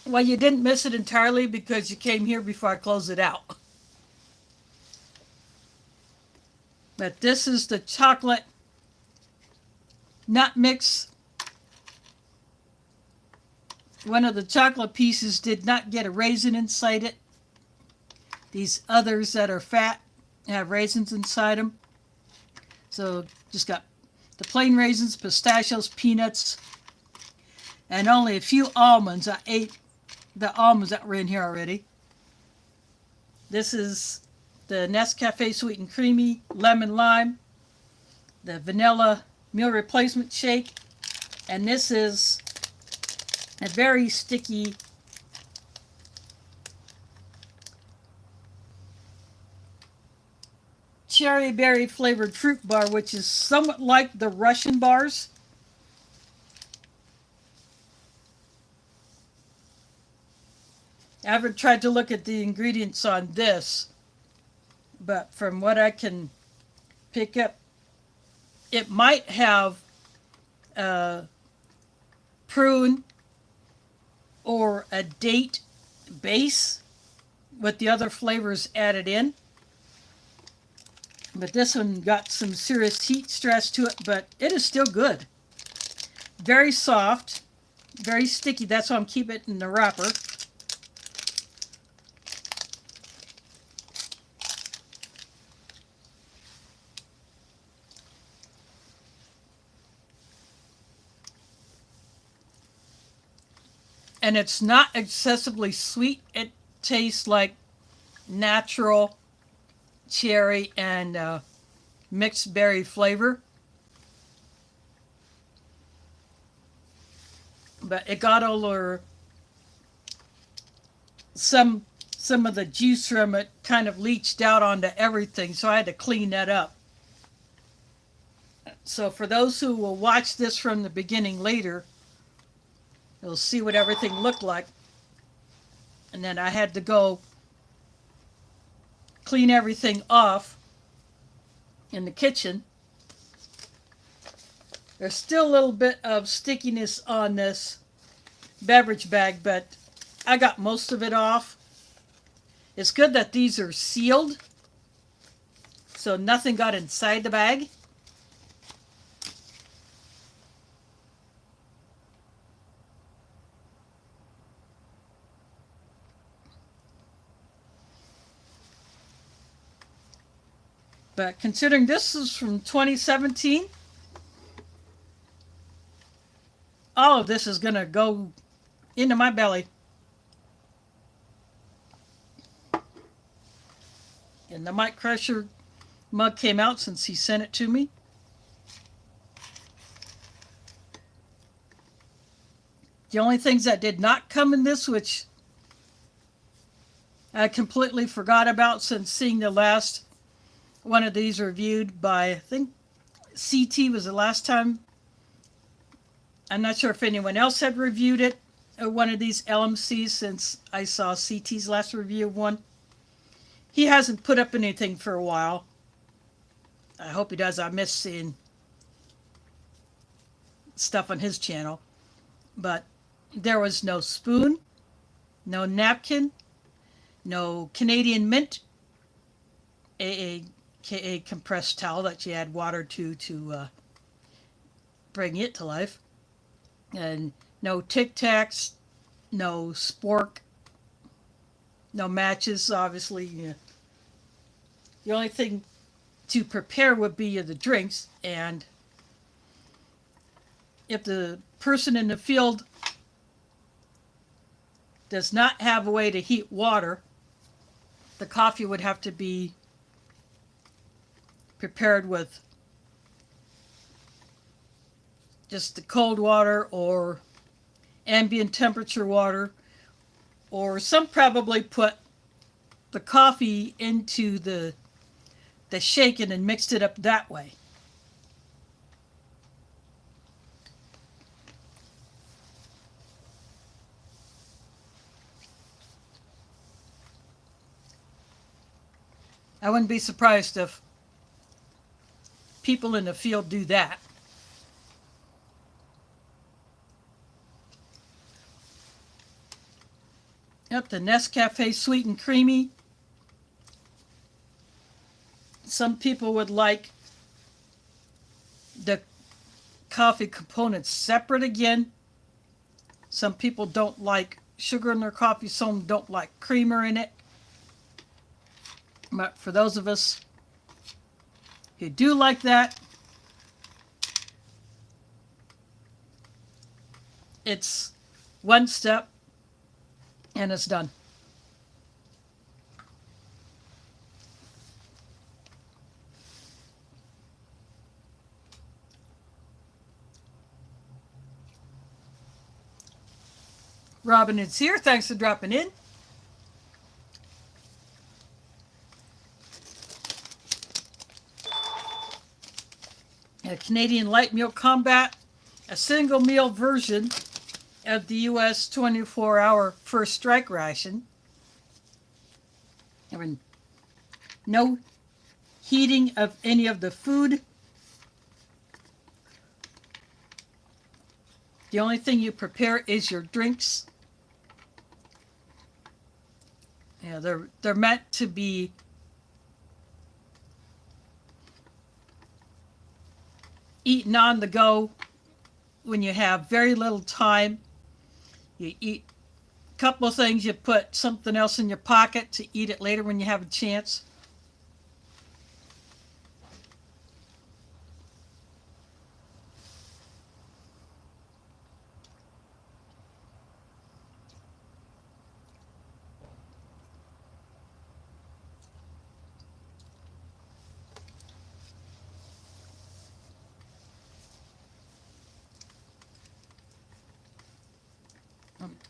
Well, you didn't miss it entirely because you came here before I closed it out. But this is the chocolate nut mix. One of the chocolate pieces did not get a raisin inside it. These others that are fat have raisins inside them. So just got the plain raisins, pistachios, peanuts, and only a few almonds. I ate the almonds that were in here already. This is the Nescafe Sweet and Creamy Lemon Lime, the Vanilla Meal Replacement Shake, and this is a very sticky cherry berry flavored fruit bar, which is somewhat like the Russian bars. I haven't tried to look at the ingredients on this, but from what I can pick up, it might have prune or a date base with the other flavors added in. But this one got some serious heat stress to it, but it is still good. Very soft, very sticky. That's why I'm keeping it in the wrapper. And it's not excessively sweet. It tastes like natural cherry and mixed berry flavor. But it got over some of the juice from it kind of leached out onto everything, so I had to clean that up. So for those who will watch this from the beginning later, you'll see what everything looked like. And then I had to go clean everything off in the kitchen. There's still a little bit of stickiness on this beverage bag, but I got most of it off. It's good that these are sealed, so nothing got inside the bag. But considering this is from 2017, all of this is going to go into my belly. And the Mike Crusher mug came out since he sent it to me. The only things that did not come in this, which I completely forgot about since seeing the last one of these reviewed by, I think CT was the last time. I'm not sure if anyone else had reviewed it, or one of these LMCs, since I saw CT's last review of one. He hasn't put up anything for a while. I hope he does. I miss seeing stuff on his channel. But there was no spoon, no napkin, no Canadian mint, aka compressed towel that you add water to bring it to life, and no Tic Tacs, no spork, No matches, obviously. Yeah. The only thing to prepare would be the drinks, and if the person in the field does not have a way to heat water, the coffee would have to be prepared with just the cold water or ambient temperature water, or some probably put the coffee into the shaken and mixed it up that way. I wouldn't be surprised if people in the field do that. Yep, the Nescafe Sweet and Creamy. Some people would like the coffee components separate again. Some people don't like sugar in their coffee, some don't like creamer in it. But for those of us who do like that, it's one step and it's done. Robin is here. Thanks for dropping in. A Canadian light meal combat, a single meal version of the US 24-hour first strike ration. I mean, no heating of any of the food. The only thing you prepare is your drinks. Yeah, they're meant to be eaten on the go when you have very little time. You eat a couple of things, you put something else in your pocket to eat it later when you have a chance.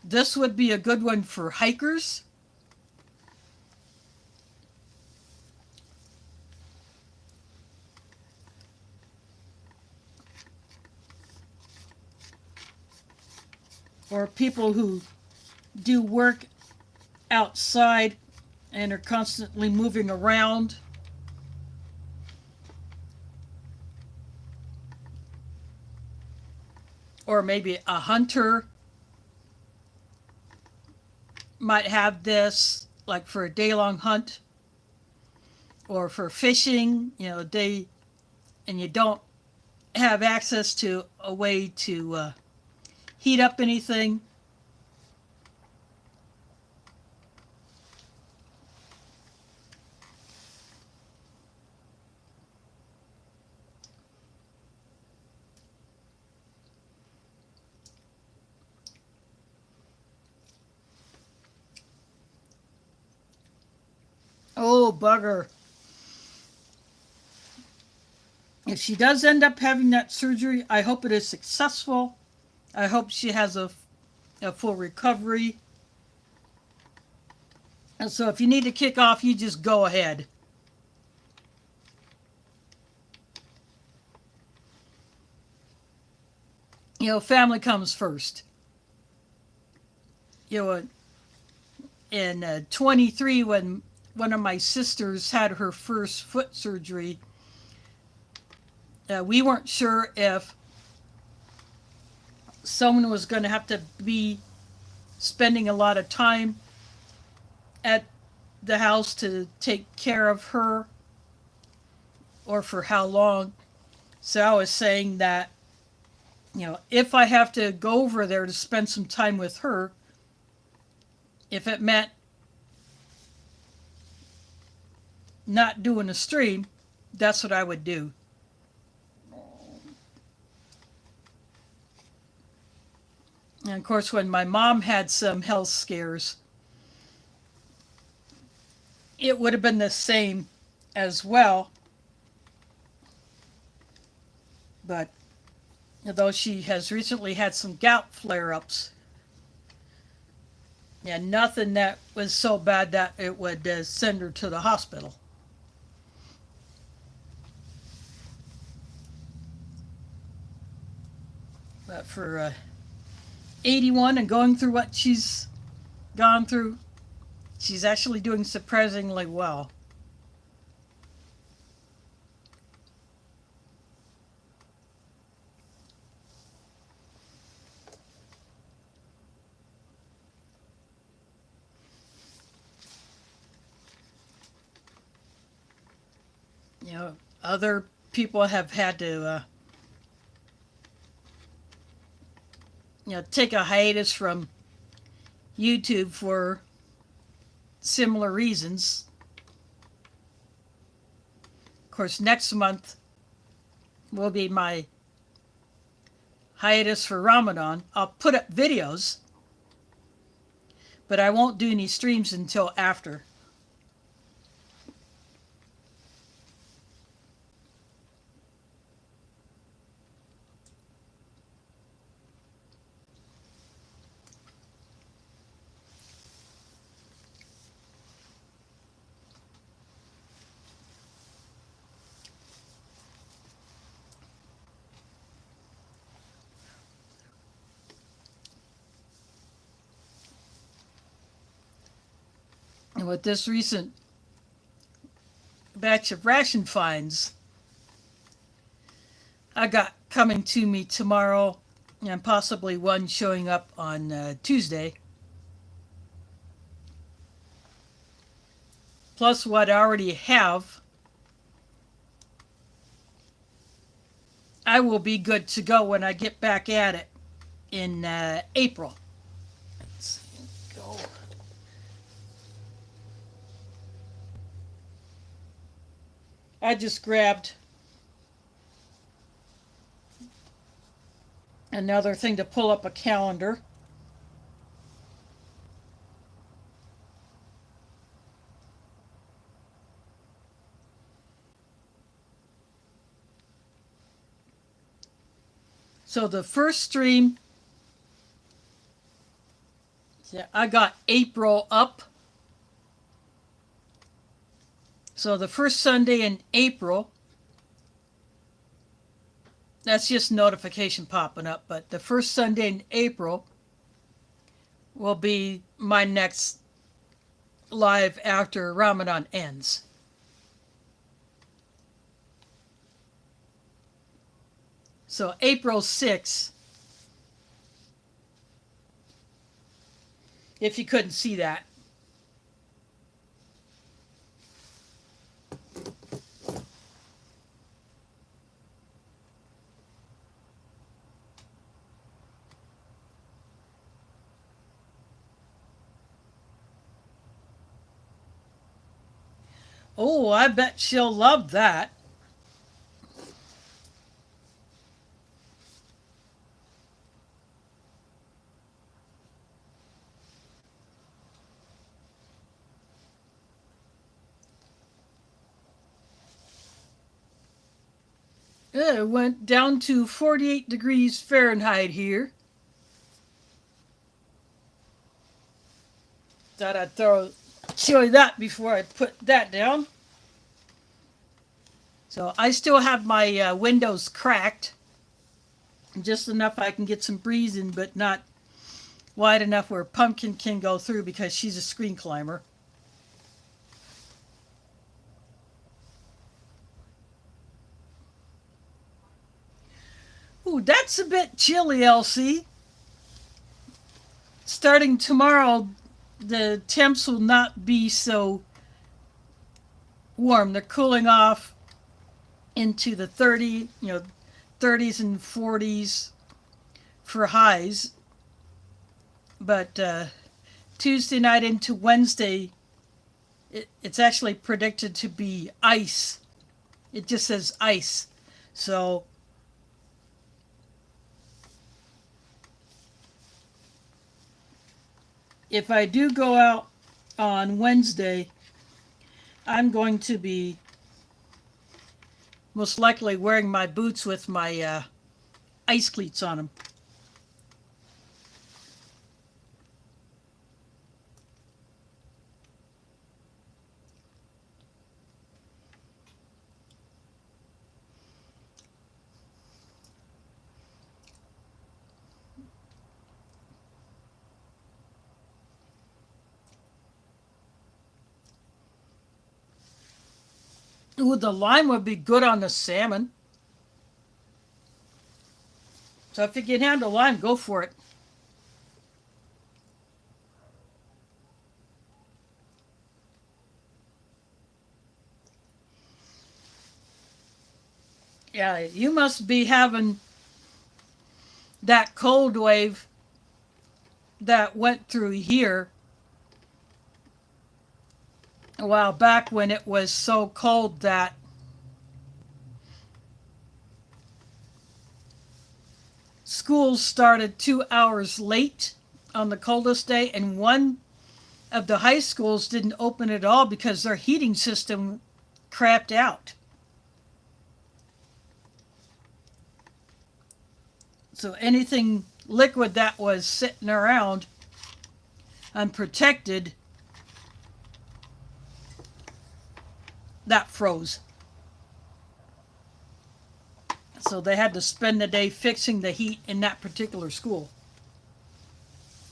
This would be a good one for hikers. Or people who do work outside and are constantly moving around. Or maybe a hunter might have this, like for a day-long hunt, or for fishing, and you don't have access to a way to heat up anything. Oh, bugger. If she does end up having that surgery, I hope it is successful. I hope she has a full recovery. And so if you need to kick off, you just go ahead. Family comes first. In 23, when one of my sisters had her first foot surgery, we weren't sure if someone was going to have to be spending a lot of time at the house to take care of her or for how long. So I was saying that, if I have to go over there to spend some time with her, if it meant not doing a stream, that's what I would do. And of course, when my mom had some health scares, it would have been the same as well. But although she has recently had some gout flare-ups, and nothing that was so bad that it would send her to the hospital. But for 81 and going through what she's gone through, she's actually doing surprisingly well. You know, other people have had to, take a hiatus from YouTube for similar reasons. Of course, next month will be my hiatus for Ramadan. I'll put up videos, but I won't do any streams until after. And with this recent batch of ration finds I got coming to me tomorrow, and possibly one showing up on Tuesday, plus what I already have, I will be good to go when I get back at it in April. Let's go. I just grabbed another thing to pull up a calendar. So the first stream, I got April up. So the first Sunday in April, that's just notification popping up, but the first Sunday in April will be my next live after Ramadan ends. So April 6th, if you couldn't see that. Oh, I bet she'll love that. It went down to 48 degrees Fahrenheit here. Thought I'd show you that before I put that down. So I still have my windows cracked. Just enough I can get some breeze in, but not wide enough where Pumpkin can go through because she's a screen climber. Ooh, that's a bit chilly, Elsie. Starting tomorrow, the temps will not be so warm. They're cooling off into the 30s and 40s for highs. But Tuesday night into Wednesday, It's actually predicted to be ice. It just says ice. So if I do go out on Wednesday, I'm going to be most likely wearing my boots with my ice cleats on them. Ooh, the lime would be good on the salmon. So if you can handle lime, go for it. Yeah, you must be having that cold wave that went through here a while back when it was so cold that schools started 2 hours late on the coldest day, and one of the high schools didn't open at all because their heating system crapped out. So anything liquid that was sitting around unprotected, that froze. So they had to spend the day fixing the heat in that particular school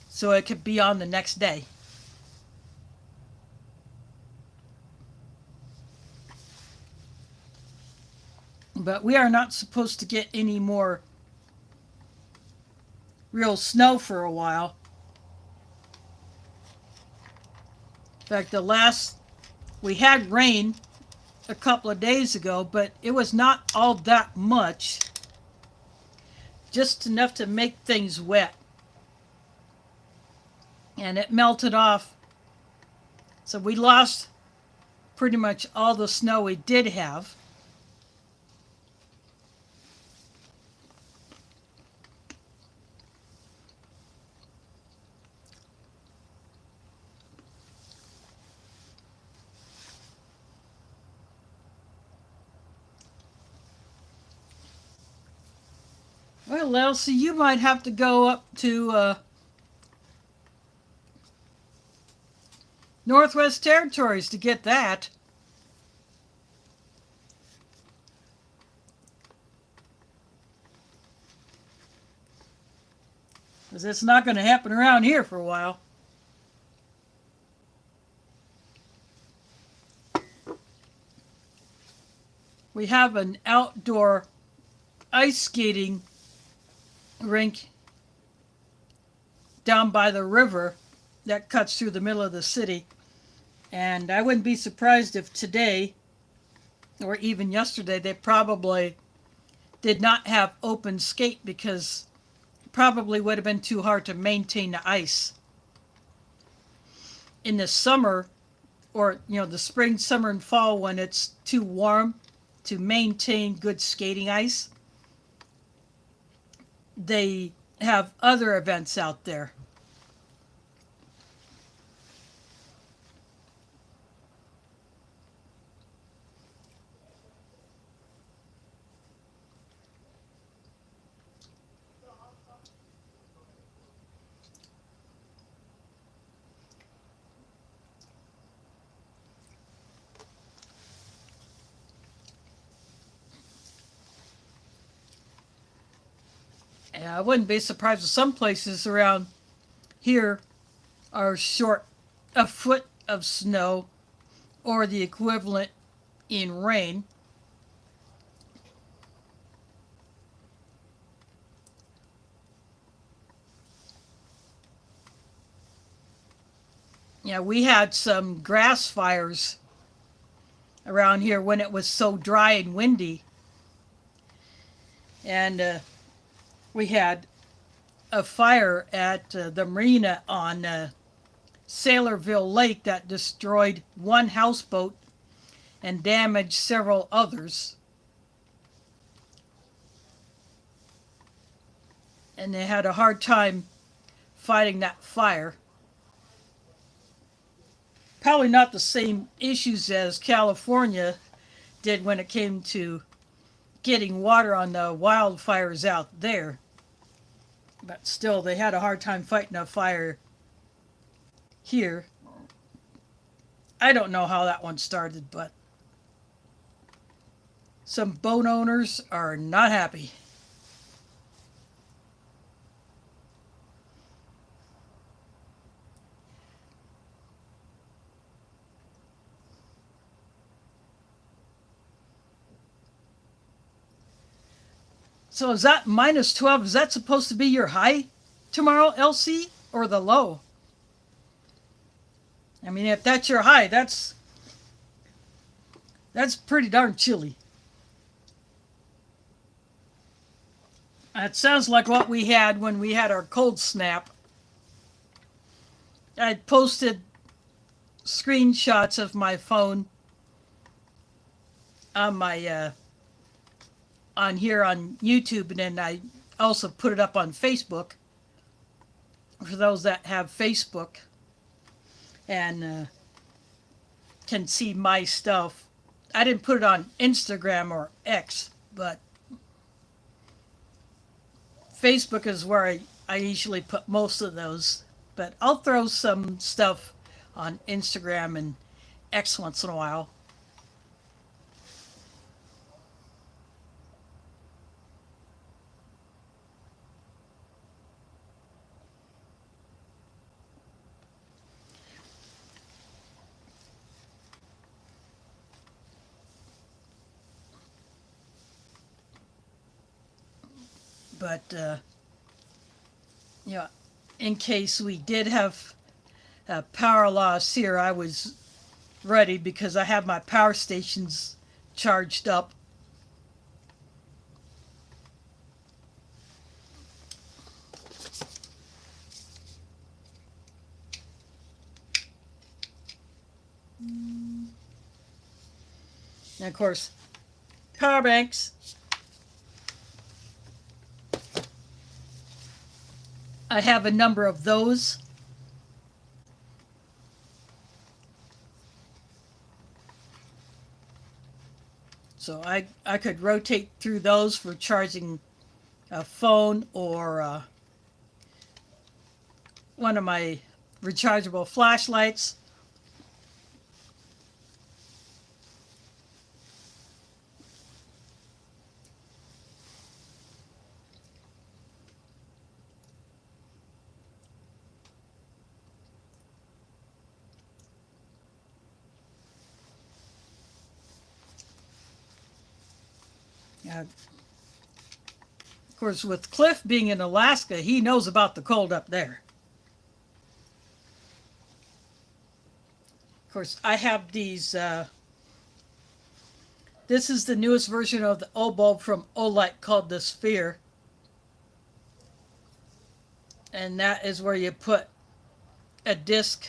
so it could be on the next day. But we are not supposed to get any more real snow for a while. In fact, we had rain a couple of days ago, but it was not all that much. Just enough to make things wet. And it melted off. So we lost pretty much all the snow we did have. Well, Elsie, you might have to go up to Northwest Territories to get that. Because it's not going to happen around here for a while. We have an outdoor ice skating rink down by the river that cuts through the middle of the city. And I wouldn't be surprised if today or even yesterday they probably did not have open skate because it probably would have been too hard to maintain the ice. In the summer, or the spring, summer, and fall when it's too warm to maintain good skating ice, they have other events out there. And I wouldn't be surprised if some places around here are short a foot of snow or the equivalent in rain. Yeah, we had some grass fires around here when it was so dry and windy. And we had a fire at the marina on Sailorville Lake that destroyed one houseboat and damaged several others. And they had a hard time fighting that fire. Probably not the same issues as California did when it came to getting water on the wildfires out there. But still, they had a hard time fighting a fire here. I don't know how that one started, but some boat owners are not happy. So is that minus 12? Is that supposed to be your high tomorrow, LC, or the low? I mean, if that's your high, that's pretty darn chilly. It sounds like what we had when we had our cold snap. I posted screenshots of my phone on my on here on YouTube, and then I also put it up on Facebook for those that have Facebook and can see my stuff. I didn't put it on Instagram or X, but Facebook is where I usually put most of those. But I'll throw some stuff on Instagram and X once in a while. But, you know, in case we did have a power loss here, I was ready because I have my power stations charged up. And of course, power banks. I have a number of those. So I could rotate through those for charging a phone or one of my rechargeable flashlights. Of course, with Cliff being in Alaska, he knows about the cold up there. Of course, I have these. This is the newest version of the O bulb from Olight called the Sphere. And that is where you put a disc,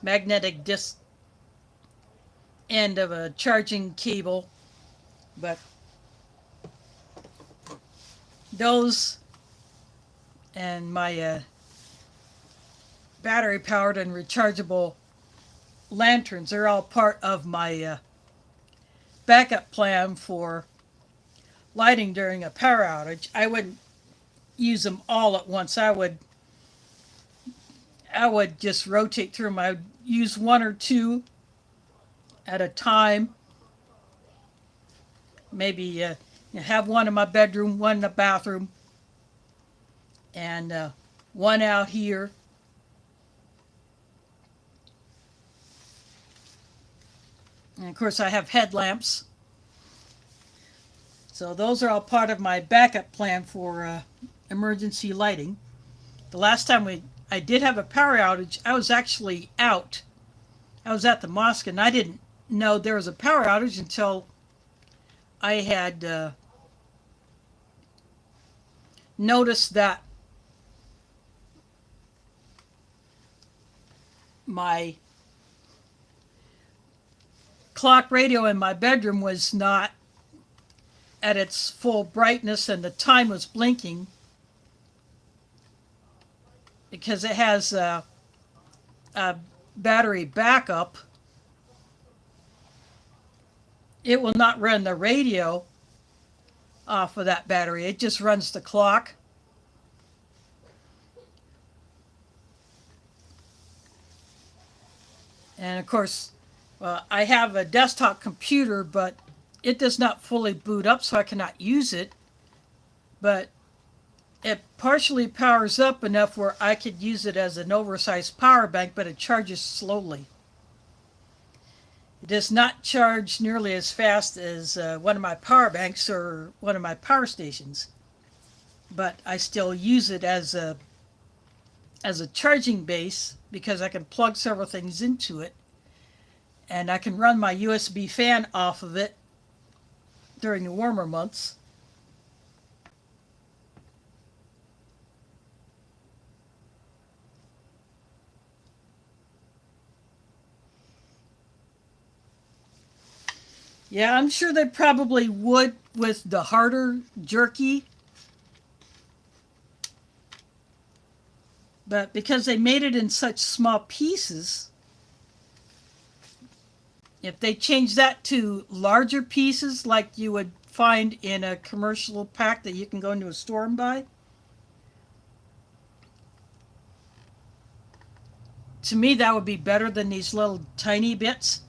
magnetic disc end of a charging cable. But those and my battery powered and rechargeable lanterns are all part of my backup plan for lighting during a power outage. I wouldn't use them all at once. I would just rotate through them. I would use one or two at a time. Maybe have one in my bedroom, one in the bathroom, and one out here. And of course, I have headlamps. So those are all part of my backup plan for emergency lighting. The last time I did have a power outage, I was actually out. I was at the mosque, and I didn't know there was a power outage until I had noticed that my clock radio in my bedroom was not at its full brightness and the time was blinking, because it has a battery backup, it will not run the radio off of that battery. It just runs the clock. And of course, I have a desktop computer, but it does not fully boot up, so I cannot use it. But it partially powers up enough where I could use it as an oversized power bank, but it charges slowly. It does not charge nearly as fast as one of my power banks or one of my power stations, but I still use it as a charging base because I can plug several things into it, and I can run my USB fan off of it during the warmer months. Yeah, I'm sure they probably would with the harder jerky. But because they made it in such small pieces, if they change that to larger pieces like you would find in a commercial pack that you can go into a store and buy, to me that would be better than these little tiny bits.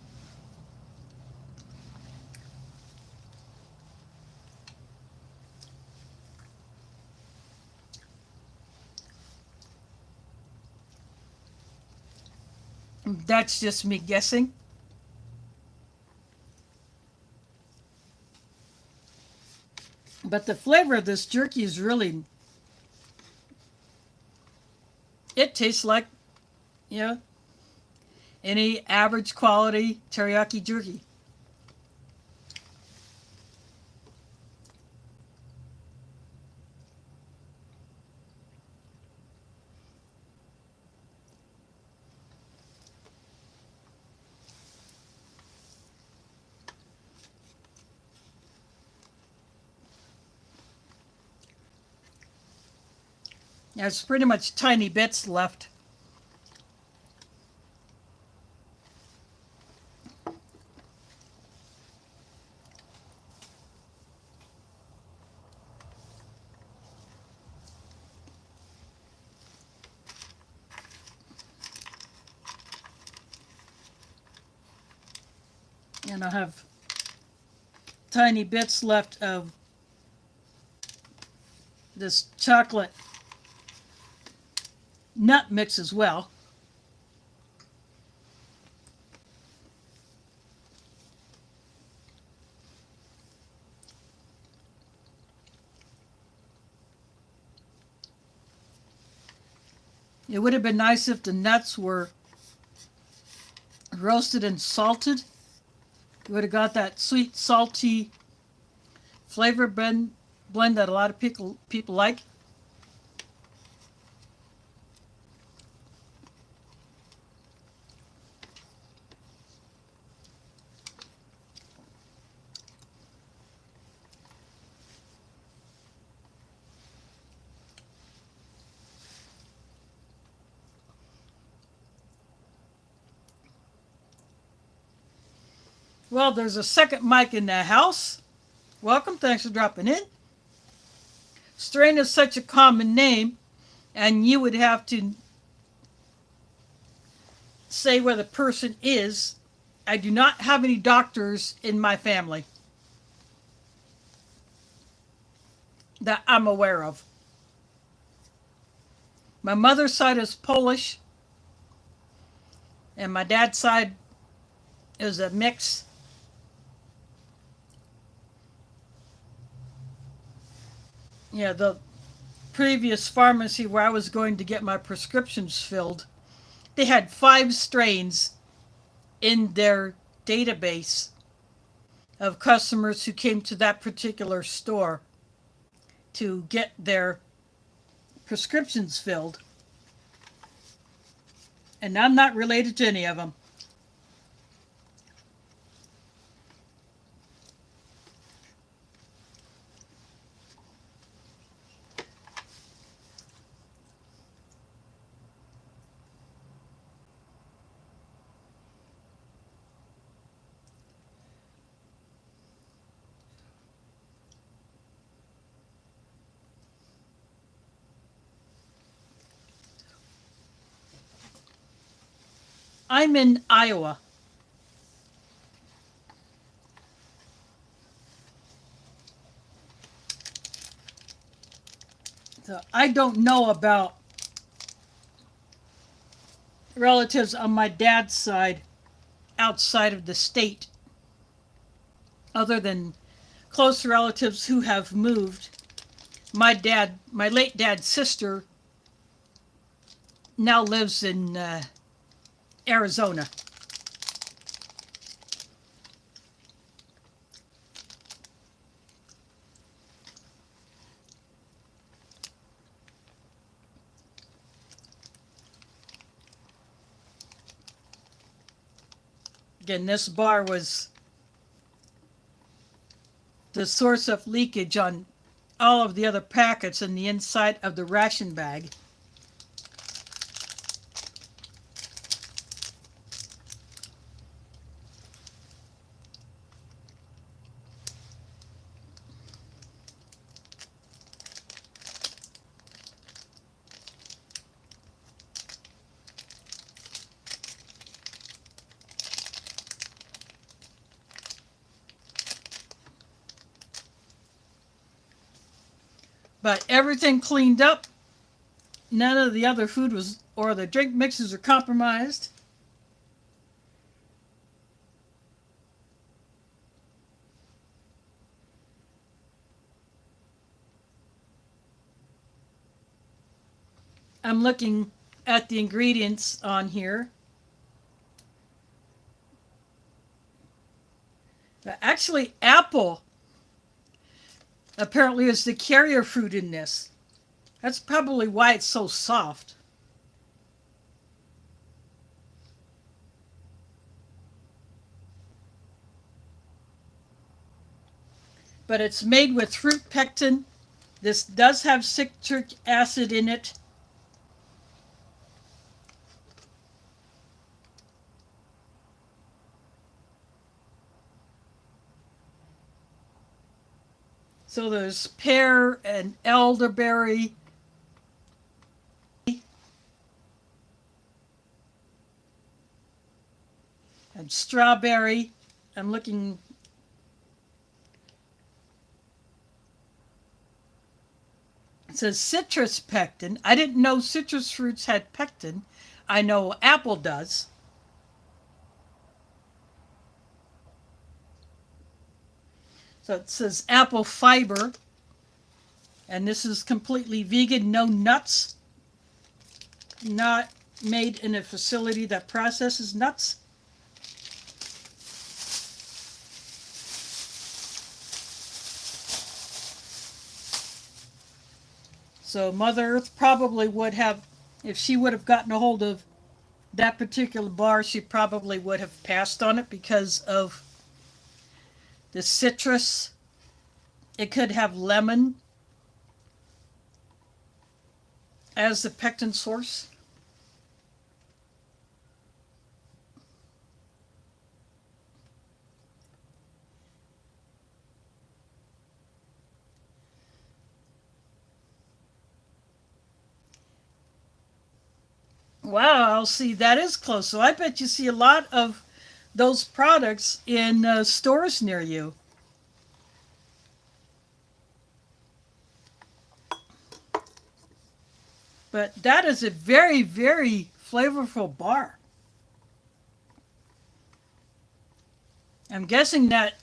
That's just me guessing. But the flavor of this jerky is really, it tastes like, you know, any average quality teriyaki jerky. There's pretty much tiny bits left. And I have tiny bits left of this chocolate nut mix as well. It would have been nice if the nuts were roasted and salted. You would have got that sweet, salty flavor blend that a lot of people like. Well, there's a second mic in the house. Welcome, thanks for dropping in. Strain is such a common name, and you would have to say where the person is. I do not have any doctors in my family that I'm aware of. My mother's side is Polish, and my dad's side is a mix. Yeah, the previous pharmacy where I was going to get my prescriptions filled, they had 5 strains in their database of customers who came to that particular store to get their prescriptions filled. And I'm not related to any of them. I'm in Iowa. So I don't know about relatives on my dad's side outside of the state, other than close relatives who have moved. My late dad's sister, now lives in Arizona. Again, this bar was the source of leakage on all of the other packets in the inside of the ration bag. But everything cleaned up. None of the other food was, or the drink mixes are compromised. I'm looking at the ingredients on here. Actually, apple apparently is the carrier fruit in this. That's probably why it's so soft. But it's made with fruit pectin. This does have citric acid in it. So there's pear and elderberry. And strawberry. I'm looking. It says citrus pectin. I didn't know citrus fruits had pectin. I know apple does. So it says apple fiber. And this is completely vegan, no nuts. Not made in a facility that processes nuts. So Mother Earth probably would have, if she would have gotten a hold of that particular bar, she probably would have passed on it because of the citrus. It could have lemon as the pectin source. Wow, I'll see, that is close. So I bet you see a lot of those products in stores near you. But that is a very, very flavorful bar. I'm guessing that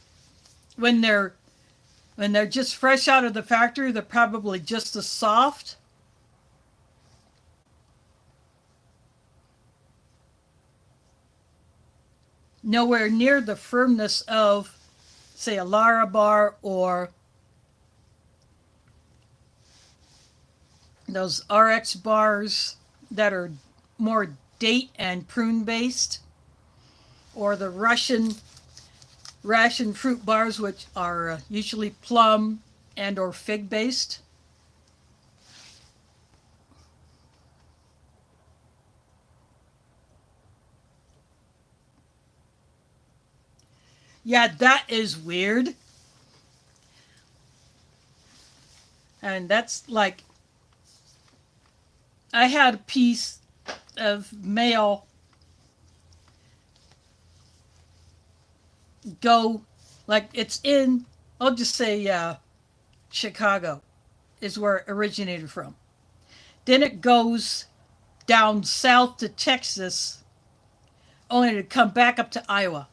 when they're just fresh out of the factory, they're probably just as soft. Nowhere near the firmness of, say, a Lara bar or those RX bars that are more date and prune based, or the Russian ration fruit bars, which are usually plum and or fig based. Yeah, that is weird. And that's like, I had a piece of mail go, like it's in, I'll just say Chicago is where it originated from. Then it goes down south to Texas, only to come back up to Iowa.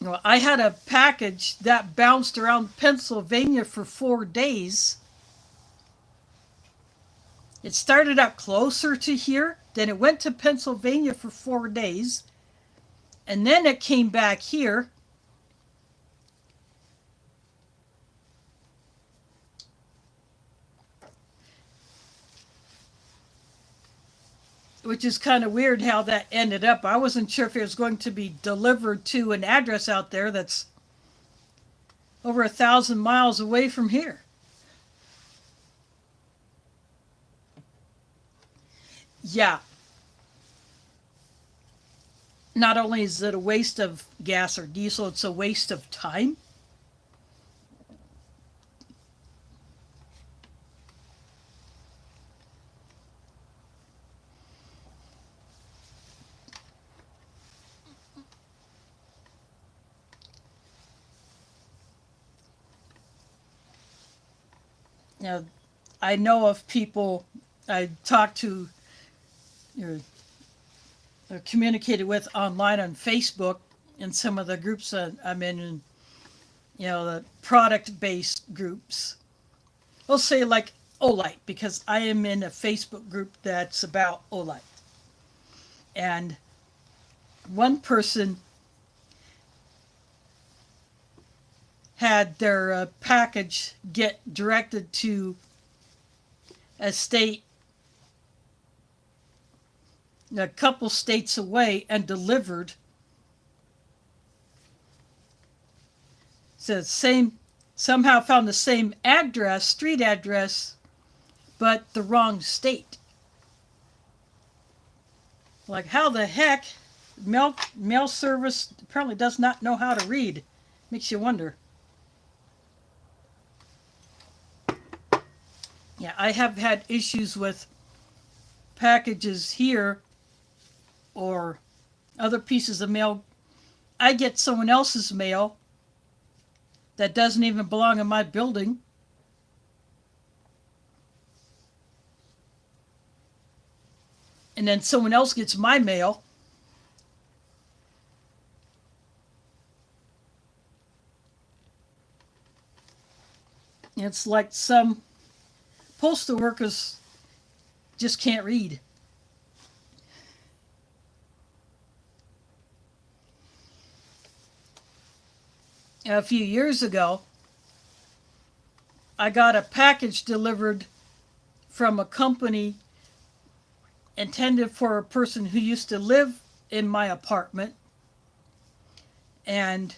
Well, I had a package that bounced around Pennsylvania for 4 days. It started out closer to here, then it went to Pennsylvania for 4 days, and then it came back here. Which is kind of weird how that ended up. I wasn't sure if it was going to be delivered to an address out there that's over 1,000 miles away from here. Yeah. Not only is it a waste of gas or diesel, it's a waste of time. Now, I know of people I talked to, or communicated with online on Facebook, and some of the groups that I'm in, and the product-based groups. We'll say like Olight, because I am in a Facebook group that's about Olight. And one person had their package get directed to a state a couple states away and delivered. So somehow found the same address, street address, but the wrong state. Like, how the heck? Mail service apparently does not know how to read. Makes you wonder. Yeah, I have had issues with packages here or other pieces of mail. I get someone else's mail that doesn't even belong in my building. And then someone else gets my mail. It's like some postal workers just can't read. A few years ago, I got a package delivered from a company intended for a person who used to live in my apartment, and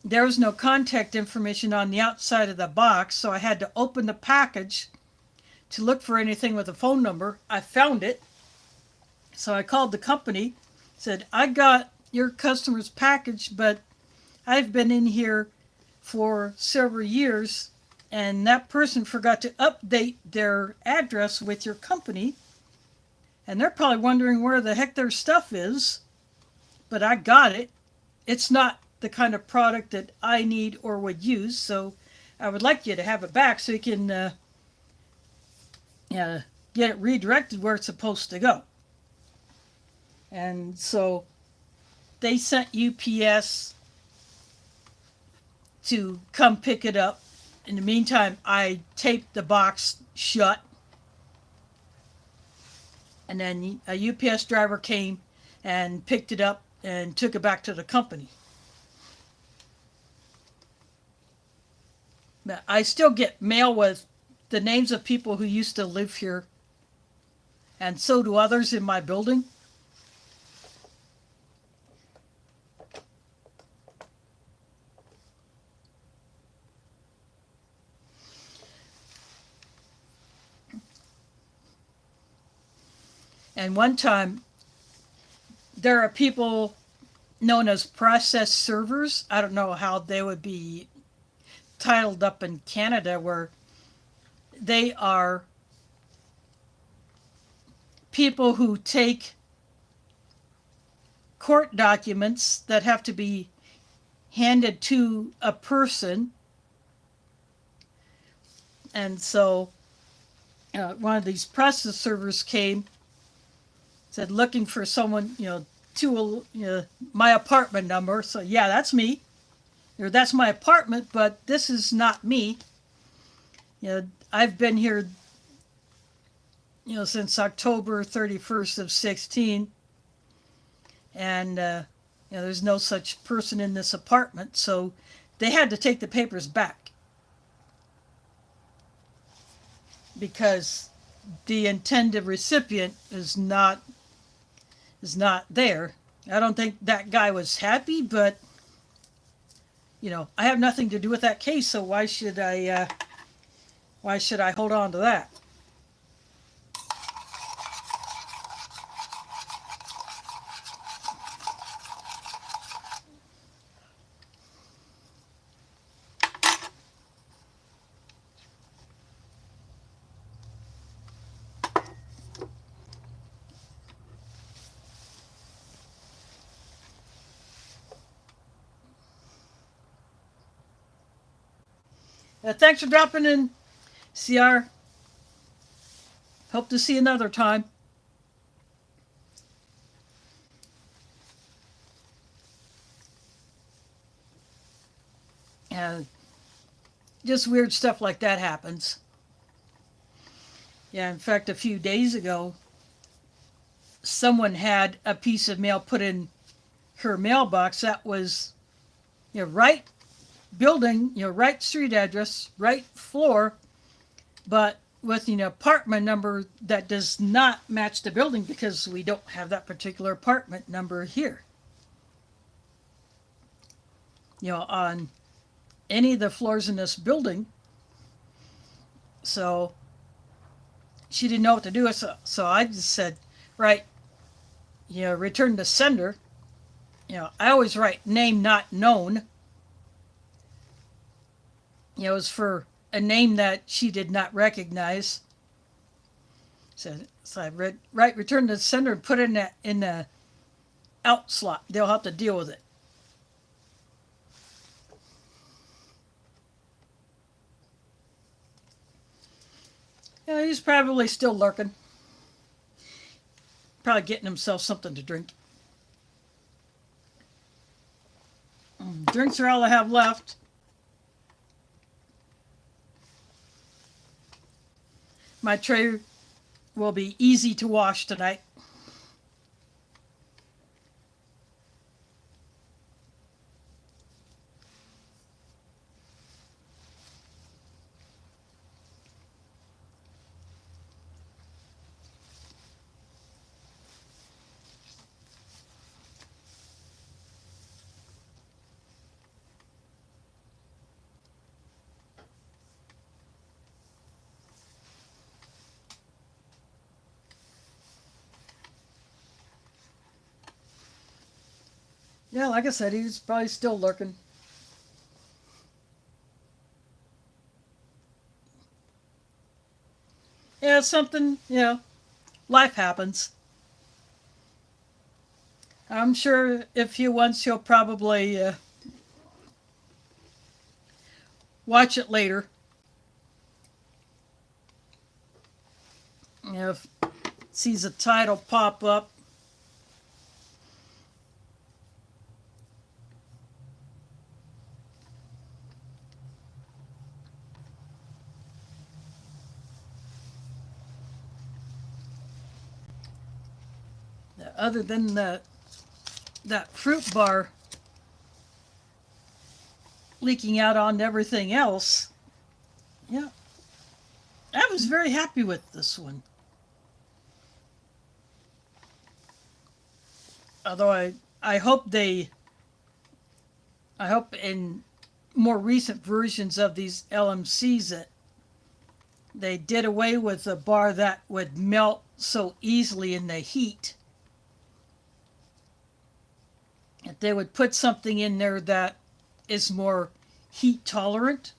there was no contact information on the outside of the box, so I had to open the package to look for anything with a phone number. I found it, so I called the company, said, I got your customer's package, but I've been in here for several years, and that person forgot to update their address with your company, and they're probably wondering where the heck their stuff is, but I got it. It's not the kind of product that I need or would use, so I would like you to have it back so you can get it redirected where it's supposed to go. And so they sent UPS to come pick it up. In the meantime, I taped the box shut, and then a UPS driver came and picked it up and took it back to the company. But I still get mail with the names of people who used to live here and so do others in my building. And one time, there are people known as process servers. I don't know how they would be titled up in Canada, where they are people who take court documents that have to be handed to a person. And so one of these process servers came, said looking for someone, to my apartment number. So yeah, that's me. Or that's my apartment, but this is not me. I've been here, since October 31st of 16, and there's no such person in this apartment. So they had to take the papers back because the intended recipient is not there. I don't think that guy was happy, but I have nothing to do with that case, so why should I hold on to that? Thanks for dropping in, CR. Hope to see you another time. Just weird stuff like that happens. Yeah, in fact, a few days ago, someone had a piece of mail put in her mailbox that was, right building, right street address, right floor, but with an apartment number that does not match the building because we don't have that particular apartment number here. On any of the floors in this building. So she didn't know what to do. So I just said, right, return to sender. I always write name not known. It was for a name that she did not recognize. So I write return to sender and put it in the out slot. They'll have to deal with it. He's probably still lurking. Probably getting himself something to drink. Drinks are all I have left. My tray will be easy to wash tonight. Yeah, like I said, he's probably still lurking. Yeah, something, life happens. I'm sure if he wants, he'll probably watch it later. If sees a title pop up. Other than that fruit bar leaking out on everything else, I was very happy with this one. Although I hope I hope in more recent versions of these LMCs that they did away with a bar that would melt so easily in the heat. That they would put something in there that is more heat tolerant.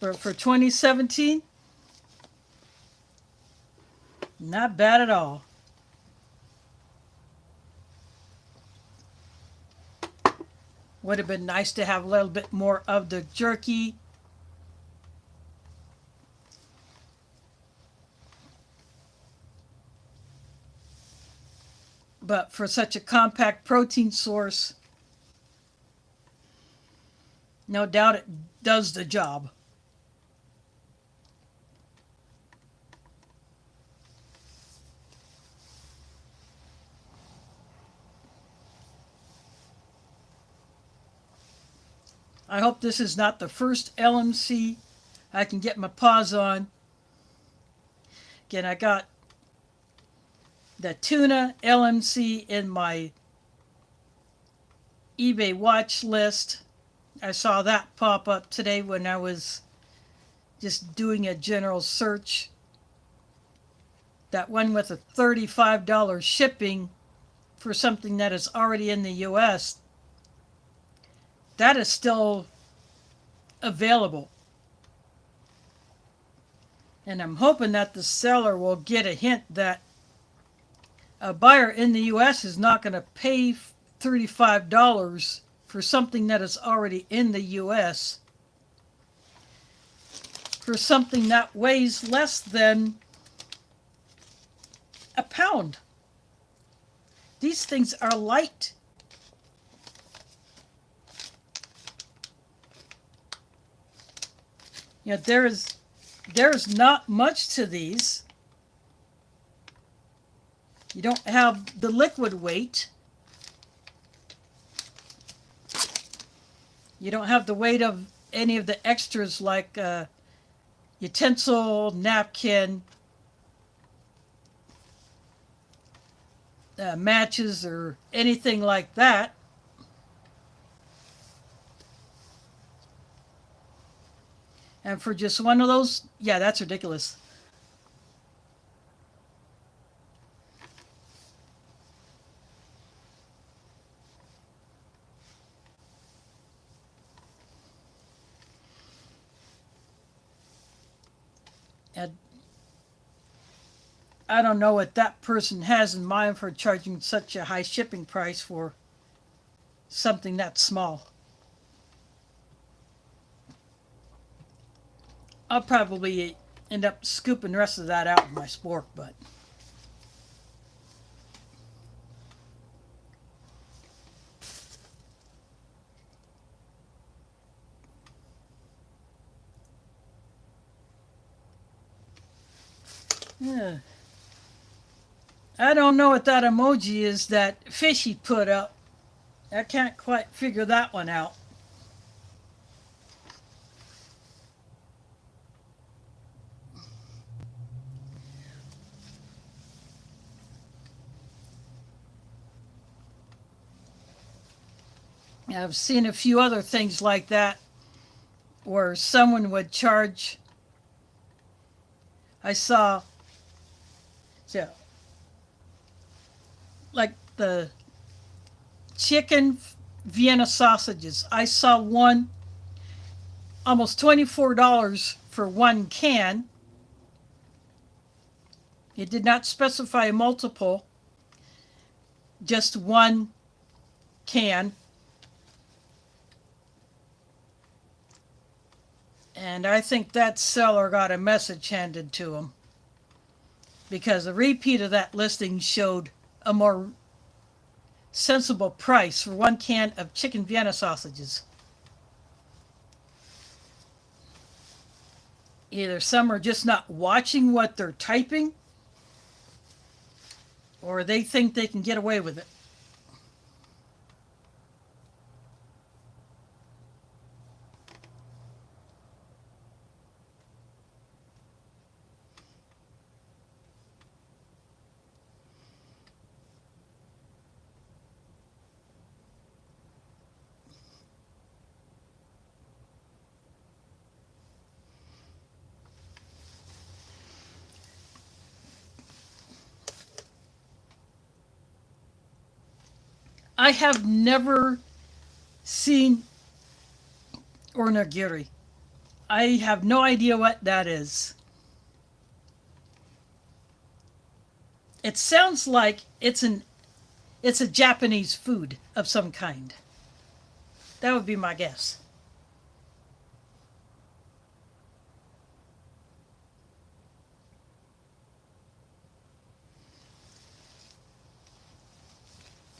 For 2017, not bad at all. Would have been nice to have a little bit more of the jerky. But for such a compact protein source, no doubt it does the job. I hope this is not the first LMC I can get my paws on. Again, I got the tuna LMC in my eBay watch list. I saw that pop up today when I was just doing a general search. That one with a $35 shipping for something that is already in the US, that is still available. And I'm hoping that the seller will get a hint that a buyer in the US is not going to pay $35 for something that is already in the US for something that weighs less than a pound. These things are light. You know, there's not much to these. You don't have the liquid weight. You don't have the weight of any of the extras like utensil, napkin, matches, or anything like that. And for just one of those, yeah, that's ridiculous. And I don't know what that person has in mind for charging such a high shipping price for something that small. I'll probably end up scooping the rest of that out with my spork, but yeah. I don't know what that emoji is that Fishy put up. I can't quite figure that one out. I've seen a few other things like that where someone would charge. I saw, so, like the chicken Vienna sausages. I saw one almost $24 for one can. It did not specify a multiple, just one can. And I think that seller got a message handed to him, because the repeat of that listing showed a more sensible price for one can of chicken Vienna sausages. Either some are just not watching what they're typing, or they think they can get away with it. I have never seen onigiri. I have no idea what that is. It sounds like it's a Japanese food of some kind. That would be my guess.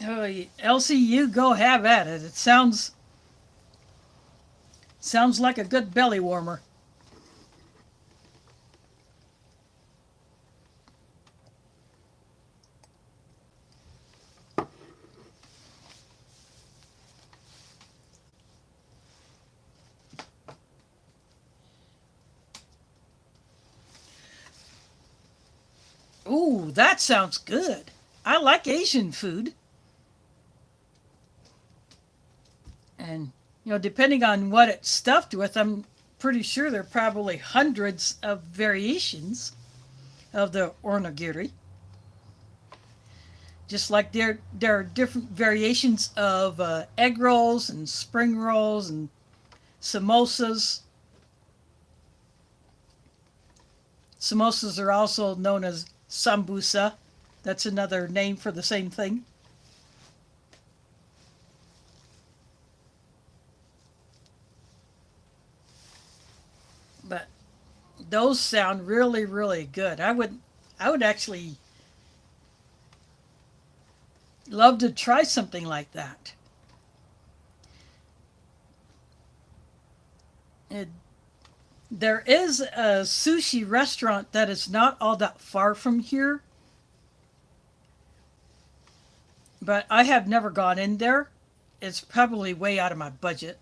Oh, Elsie, you go have at it. It sounds like a good belly warmer. Ooh, that sounds good. I like Asian food. And, depending on what it's stuffed with, I'm pretty sure there are probably hundreds of variations of the onigiri. Just like there are different variations of egg rolls and spring rolls and samosas. Samosas are also known as sambusa. That's another name for the same thing. But those sound really, really good. I would actually love to try something like that. It, there is a sushi restaurant that is not all that far from here, but I have never gone in there. It's probably way out of my budget.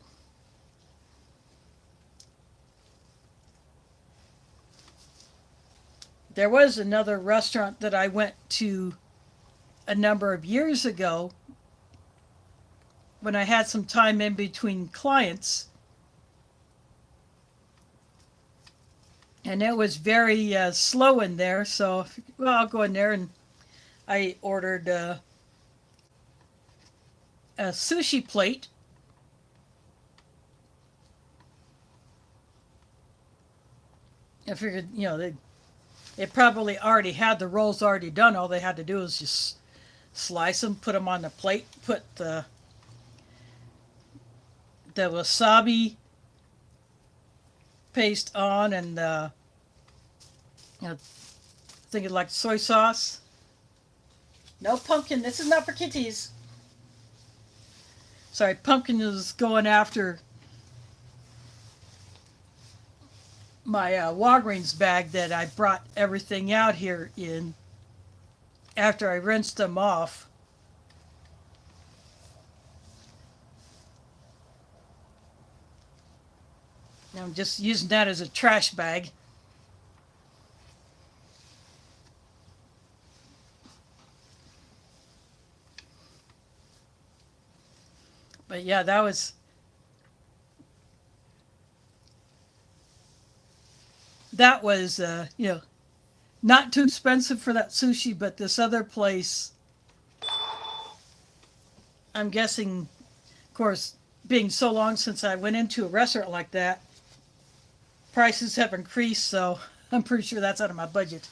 There was another restaurant that I went to a number of years ago when I had some time in between clients, and it was very slow in there. So, well, I'll go in there, and I ordered a sushi plate. I figured, they probably already had the rolls already done. All they had to do was just slice them, put them on the plate, put the wasabi paste on, and you know, thinking like soy sauce. No pumpkin. This is not for kitties. Sorry, pumpkin is going after my Walgreens bag that I brought everything out here in after I rinsed them off. Now I'm just using that as a trash bag. But yeah, that was not too expensive for that sushi, but this other place, I'm guessing, of course, being so long since I went into a restaurant like that, prices have increased, so I'm pretty sure that's out of my budget.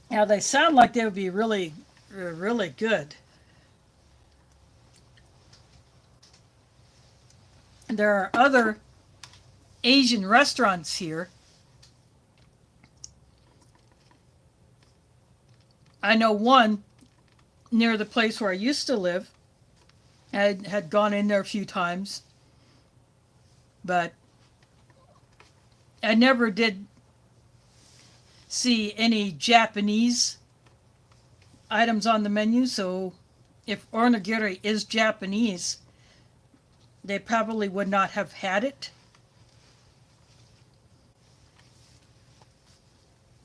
Now they sound like they would be really, really good. There are other Asian restaurants here. I know one near the place where I used to live. I had gone in there a few times, but I never did see any Japanese items on the menu. So if onigiri is Japanese, they probably would not have had it.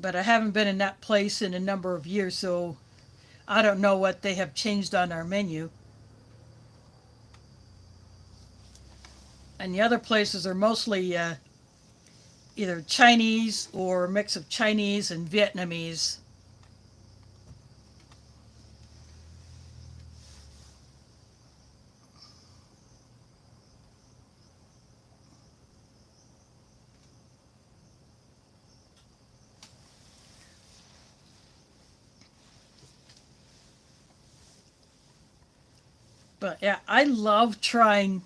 But I haven't been in that place in a number of years, so I don't know what they have changed on our menu. And the other places are mostly either Chinese or a mix of Chinese and Vietnamese. But yeah, I love trying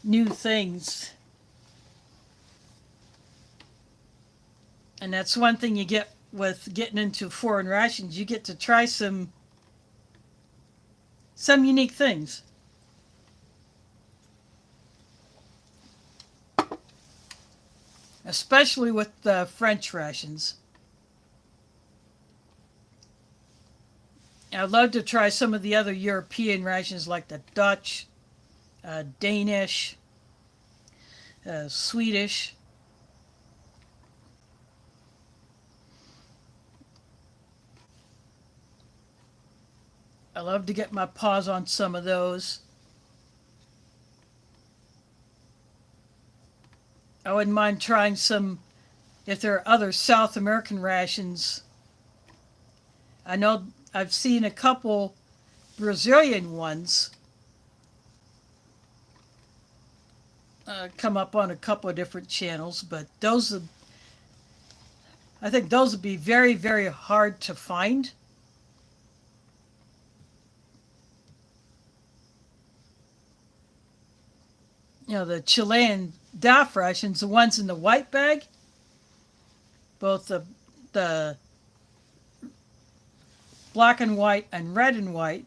new things. And that's one thing you get with getting into foreign rations. You get to try some unique things. Especially with the French rations. I'd love to try some of the other European rations like the Dutch, Danish, Swedish. I love to get my paws on some of those. I wouldn't mind trying some if there are other South American rations. I know I've seen a couple Brazilian ones come up on a couple of different channels, but I think those would be very, very hard to find. The Chilean DAF rations, the ones in the white bag, both the black and white and red and white,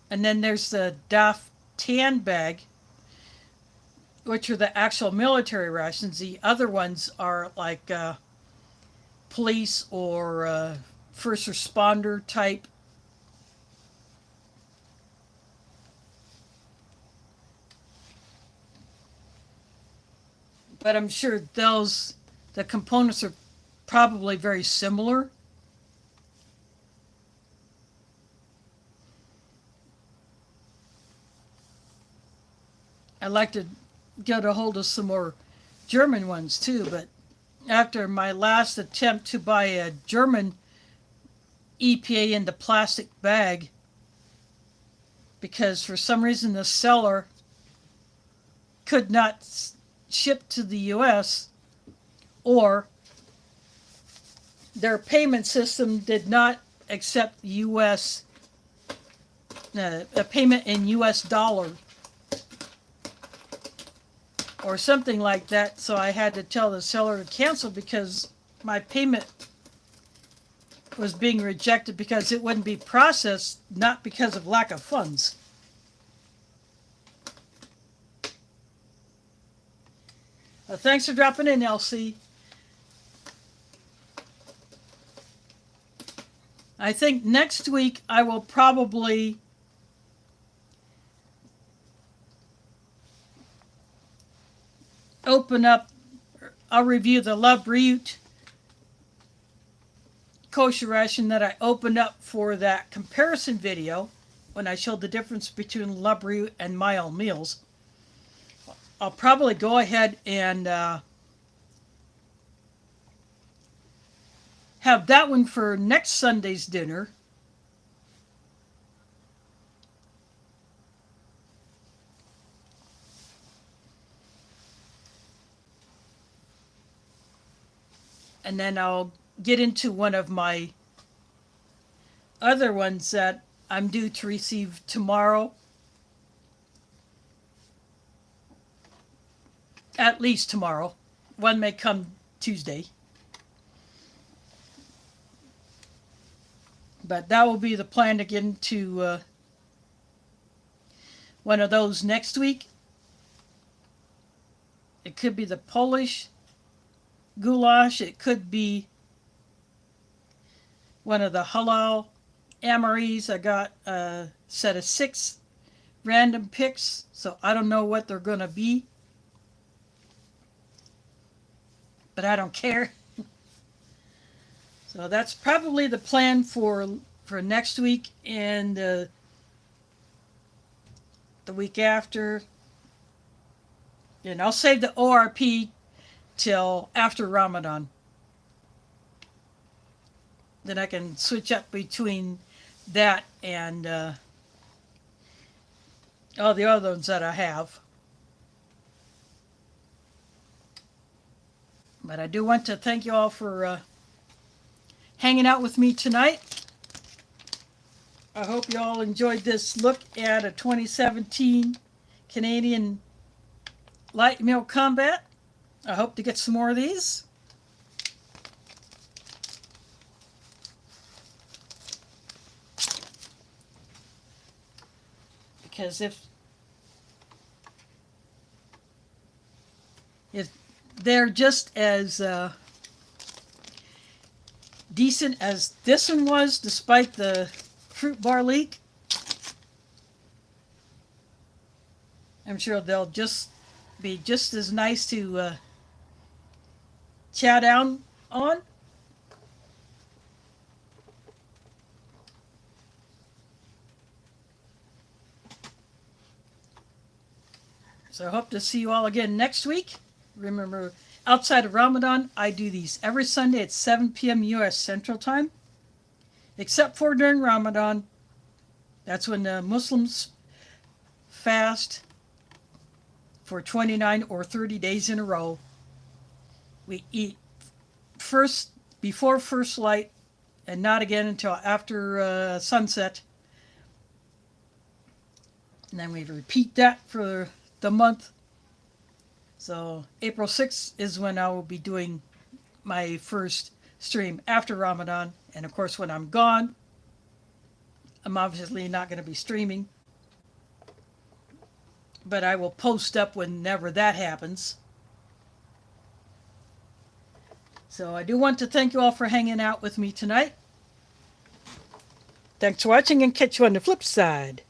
and then there's the DAF tan bag, which are the actual military rations. The other ones are like police or first responder type. But I'm sure the components are probably very similar. I'd like to get a hold of some more German ones too, but after my last attempt to buy a German EPA in the plastic bag, because for some reason the seller could not ship to the US, or their payment system did not accept US a payment in US dollar or something like that, so I had to tell the seller to cancel because my payment was being rejected because it wouldn't be processed, not because of lack of funds. Thanks for dropping in, LC. I think next week I will probably I'll review the La Brute kosher ration that I opened up for that comparison video when I showed the difference between La Brute and My Own Meals. I'll probably go ahead and have that one for next Sunday's dinner. And then I'll get into one of my other ones that I'm due to receive tomorrow. At least tomorrow. One may come Tuesday. But that will be the plan to get into one of those next week. It could be the Polish goulash. It could be one of the halal amaries. I got a set of 6 random picks, so I don't know what they're going to be. But I don't care. So that's probably the plan for next week and the week after. And I'll save the ORP till after Ramadan. Then I can switch up between that and all the other ones that I have. But I do want to thank you all for hanging out with me tonight. I hope you all enjoyed this look at a 2017 Canadian light meal combat. I hope to get some more of these. Because if they're just as decent as this one was, despite the fruit bar leak, I'm sure they'll just be just as nice to chow down on. So I hope to see you all again next week. Remember, outside of Ramadan, I do these every Sunday at 7 p.m. U.S. Central Time, except for during Ramadan. That's when the Muslims fast for 29 or 30 days in a row. We eat first before first light and not again until after sunset. And then we repeat that for the month. So April 6th is when I will be doing my first stream after Ramadan. And of course, when I'm gone, I'm obviously not going to be streaming. But I will post up whenever that happens. So I do want to thank you all for hanging out with me tonight. Thanks for watching, and catch you on the flip side.